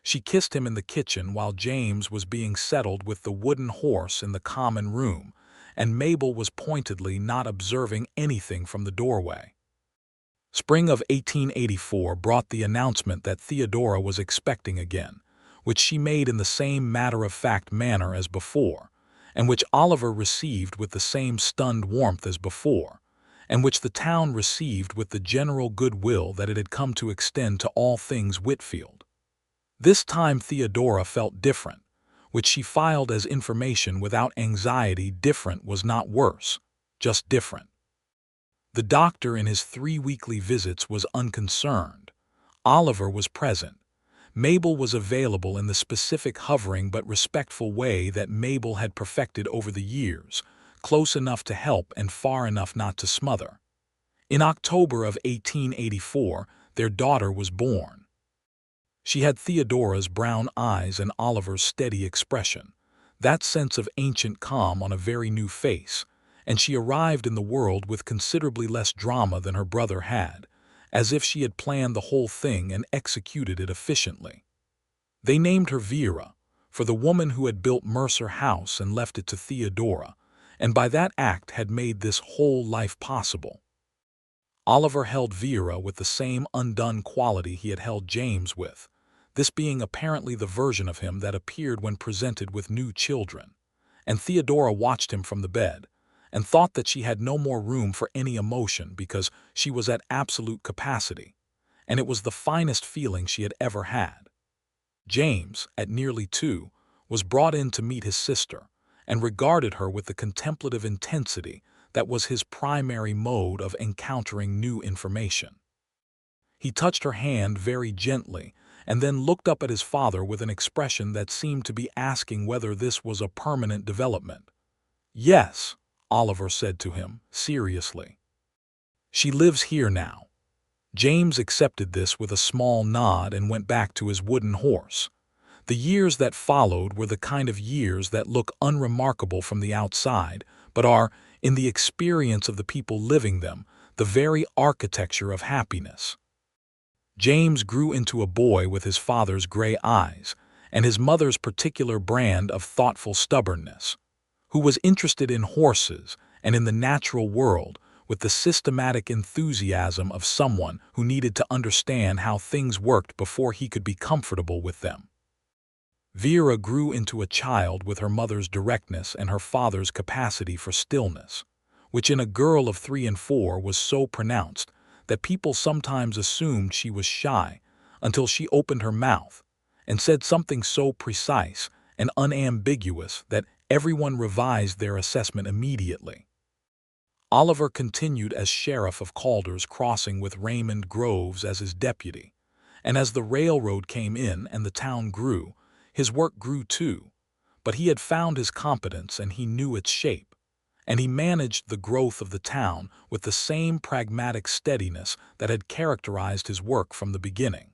She kissed him in the kitchen while James was being settled with the wooden horse in the common room, and Mabel was pointedly not observing anything from the doorway. Spring of 1884 brought the announcement that Theodora was expecting again, which she made in the same matter-of-fact manner as before, and which Oliver received with the same stunned warmth as before, and which the town received with the general goodwill that it had come to extend to all things Whitfield. This time Theodora felt different, which she filed as information without anxiety. Different was not worse, just different. The doctor in his 3 weekly visits was unconcerned. Oliver was present. Mabel was available in the specific hovering but respectful way that Mabel had perfected over the years, close enough to help and far enough not to smother. In October of 1884, their daughter was born. She had Theodora's brown eyes and Oliver's steady expression, that sense of ancient calm on a very new face, and she arrived in the world with considerably less drama than her brother had, as if she had planned the whole thing and executed it efficiently. They named her Vera, for the woman who had built Mercer House and left it to Theodora, and by that act had made this whole life possible. Oliver held Vera with the same undone quality he had held James with, this being apparently the version of him that appeared when presented with new children. And Theodora watched him from the bed, and thought that she had no more room for any emotion because she was at absolute capacity, and it was the finest feeling she had ever had. James, at nearly 2, was brought in to meet his sister, and regarded her with the contemplative intensity that was his primary mode of encountering new information. He touched her hand very gently, and then looked up at his father with an expression that seemed to be asking whether this was a permanent development. "Yes," Oliver said to him, seriously. "She lives here now." James accepted this with a small nod and went back to his wooden horse. The years that followed were the kind of years that look unremarkable from the outside, but are, in the experience of the people living them, the very architecture of happiness. James grew into a boy with his father's gray eyes and his mother's particular brand of thoughtful stubbornness, who was interested in horses and in the natural world with the systematic enthusiasm of someone who needed to understand how things worked before he could be comfortable with them. Vera grew into a child with her mother's directness and her father's capacity for stillness, which in a girl of 3 and 4 was so pronounced that people sometimes assumed she was shy until she opened her mouth and said something so precise and unambiguous that everyone revised their assessment immediately. Oliver continued as sheriff of Calder's Crossing with Raymond Groves as his deputy, and as the railroad came in and the town grew, his work grew too, but he had found his competence and he knew its shape, and he managed the growth of the town with the same pragmatic steadiness that had characterized his work from the beginning.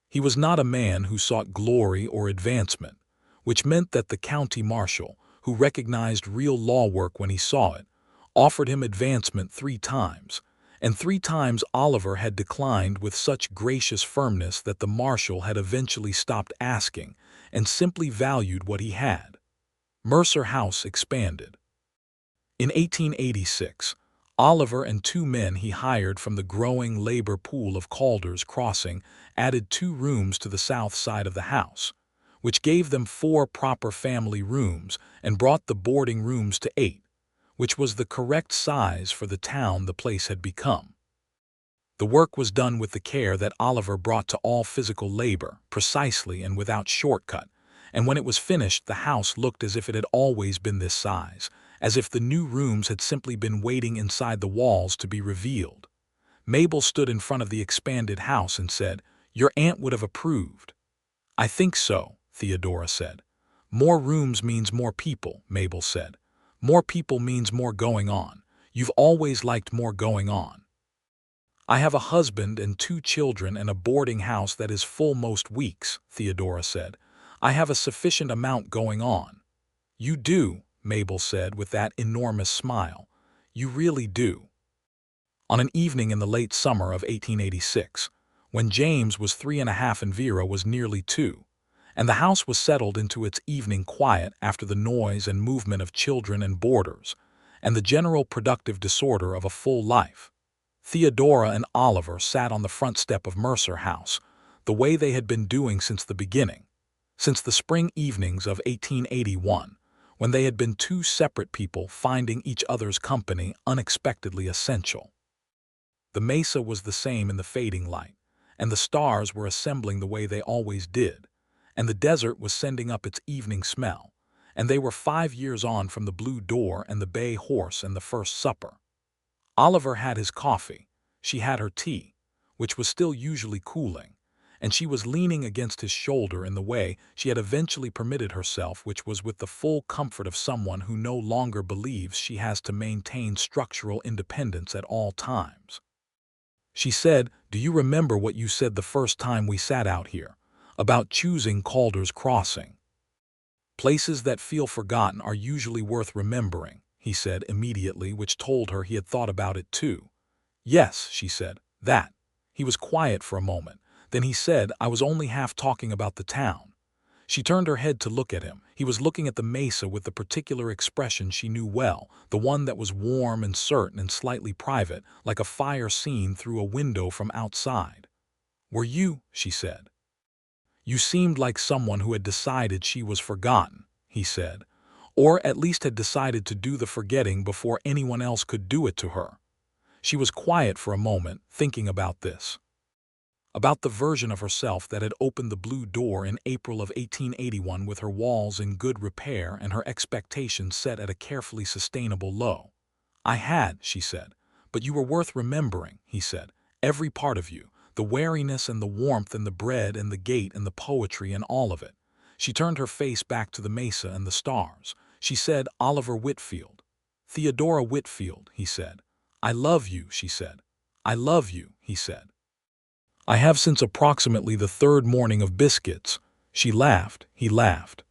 He was not a man who sought glory or advancement, which meant that the county marshal, who recognized real law work when he saw it, offered him advancement 3 times, and 3 times Oliver had declined with such gracious firmness that the marshal had eventually stopped asking and simply valued what he had. Mercer House expanded. In 1886, Oliver and 2 men he hired from the growing labor pool of Calder's Crossing added 2 rooms to the south side of the house, which gave them 4 proper family rooms and brought the boarding rooms to 8, which was the correct size for the town the place had become. The work was done with the care that Oliver brought to all physical labor, precisely and without shortcut, and when it was finished the house looked as if it had always been this size, as if the new rooms had simply been waiting inside the walls to be revealed. Mabel stood in front of the expanded house and said, "Your aunt would have approved." "I think so," Theodora said. "More rooms means more people," Mabel said. "More people means more going on. You've always liked more going on." "I have a husband and 2 children and a boarding house that is full most weeks," Theodora said. "I have a sufficient amount going on." "You do," Mabel said with that enormous smile. "You really do." On an evening in the late summer of 1886, when James was 3½ and Vera was nearly 2, and the house was settled into its evening quiet after the noise and movement of children and boarders, and the general productive disorder of a full life, Theodora and Oliver sat on the front step of Mercer House, the way they had been doing since the beginning, since the spring evenings of 1881, when they had been 2 separate people finding each other's company unexpectedly essential. The mesa was the same in the fading light, and the stars were assembling the way they always did, and the desert was sending up its evening smell, and they were 5 years on from the Blue Door and the Bay Horse and the First Supper. Oliver had his coffee, she had her tea, which was still usually cooling, and she was leaning against his shoulder in the way she had eventually permitted herself, which was with the full comfort of someone who no longer believes she has to maintain structural independence at all times. She said, "Do you remember what you said the first time we sat out here, about choosing Calder's Crossing?" "Places that feel forgotten are usually worth remembering," he said immediately, which told her he had thought about it too. "Yes," she said, "that." He was quiet for a moment. Then he said, "I was only half talking about the town." She turned her head to look at him. He was looking at the mesa with the particular expression she knew well, the one that was warm and certain and slightly private, like a fire seen through a window from outside. "Were you?" she said. "You seemed like someone who had decided she was forgotten," he said, "or at least had decided to do the forgetting before anyone else could do it to her." She was quiet for a moment, thinking about this. About the version of herself that had opened the blue door in April of 1881 with her walls in good repair and her expectations set at a carefully sustainable low. "I had," she said. "But you were worth remembering," he said. "Every part of you. The wariness and the warmth and the bread and the gait and the poetry and all of it." She turned her face back to the mesa and the stars. She said, "Oliver Whitfield." "Theodora Whitfield," he said. "I love you," she said. "I love you," he said. "I have since approximately the third morning of biscuits." She laughed. He laughed.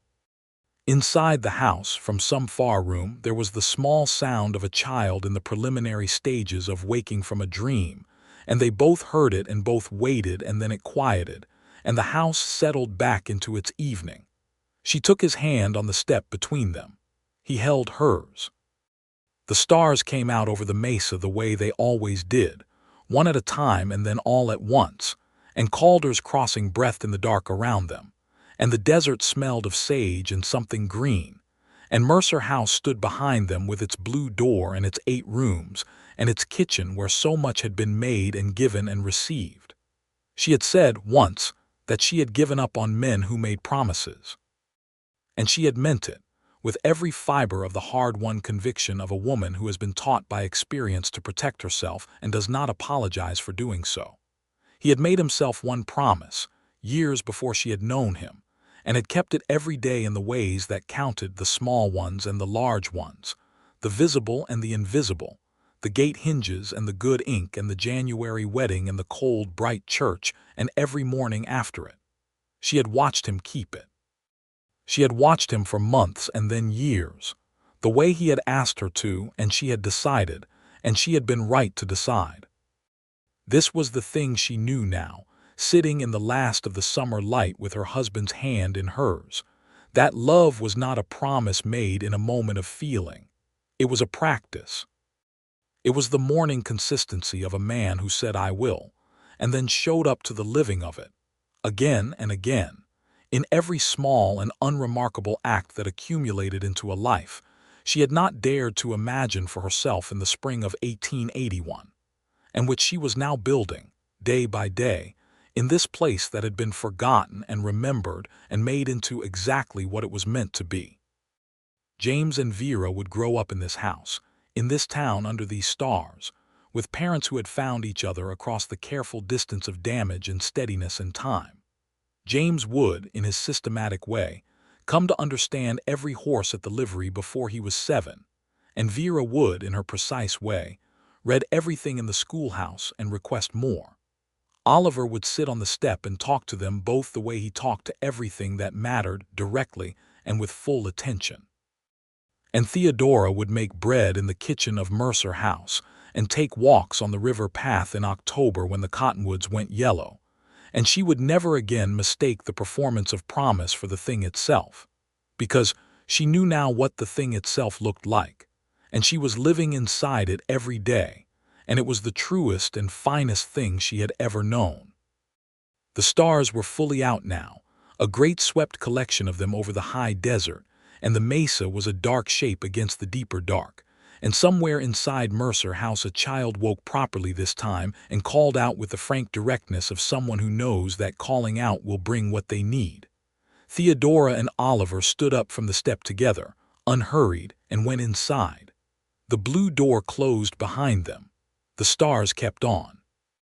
Inside the house, from some far room, there was the small sound of a child in the preliminary stages of waking from a dream, and they both heard it and both waited, and then it quieted, and the house settled back into its evening. She took his hand on the step between them. He held hers. The stars came out over the mesa the way they always did, one at a time and then all at once, and Calder's crossing breathed in the dark around them, and the desert smelled of sage and something green, and Mercer House stood behind them with its blue door and its 8 rooms, and its kitchen where so much had been made and given and received. She had said, once, that she had given up on men who made promises. And she had meant it, with every fiber of the hard-won conviction of a woman who has been taught by experience to protect herself and does not apologize for doing so. He had made himself one promise, years before she had known him, and had kept it every day in the ways that counted, the small ones and the large ones, the visible and the invisible, the gate hinges and the good ink and the January wedding and the cold, bright church and every morning after it. She had watched him keep it. She had watched him for months and then years, the way he had asked her to, and she had decided, and she had been right to decide. This was the thing she knew now, sitting in the last of the summer light with her husband's hand in hers. That love was not a promise made in a moment of feeling. It was a practice. It was the morning consistency of a man who said, "I will," and then showed up to the living of it, again and again. In every small and unremarkable act that accumulated into a life she had not dared to imagine for herself in the spring of 1881, and which she was now building, day by day, in this place that had been forgotten and remembered and made into exactly what it was meant to be. James and Vera would grow up in this house, in this town under these stars, with parents who had found each other across the careful distance of damage and steadiness and time. James would, in his systematic way, come to understand every horse at the livery before he was 7, and Vera would, in her precise way, read everything in the schoolhouse and request more. Oliver would sit on the step and talk to them both the way he talked to everything that mattered, directly and with full attention. And Theodora would make bread in the kitchen of Mercer House and take walks on the river path in October when the cottonwoods went yellow, and she would never again mistake the performance of promise for the thing itself, because she knew now what the thing itself looked like, and she was living inside it every day, and it was the truest and finest thing she had ever known. The stars were fully out now, a great swept collection of them over the high desert, and the mesa was a dark shape against the deeper dark. And somewhere inside Mercer House a child woke properly this time and called out with the frank directness of someone who knows that calling out will bring what they need. Theodora and Oliver stood up from the step together, unhurried, and went inside. The blue door closed behind them. The stars kept on.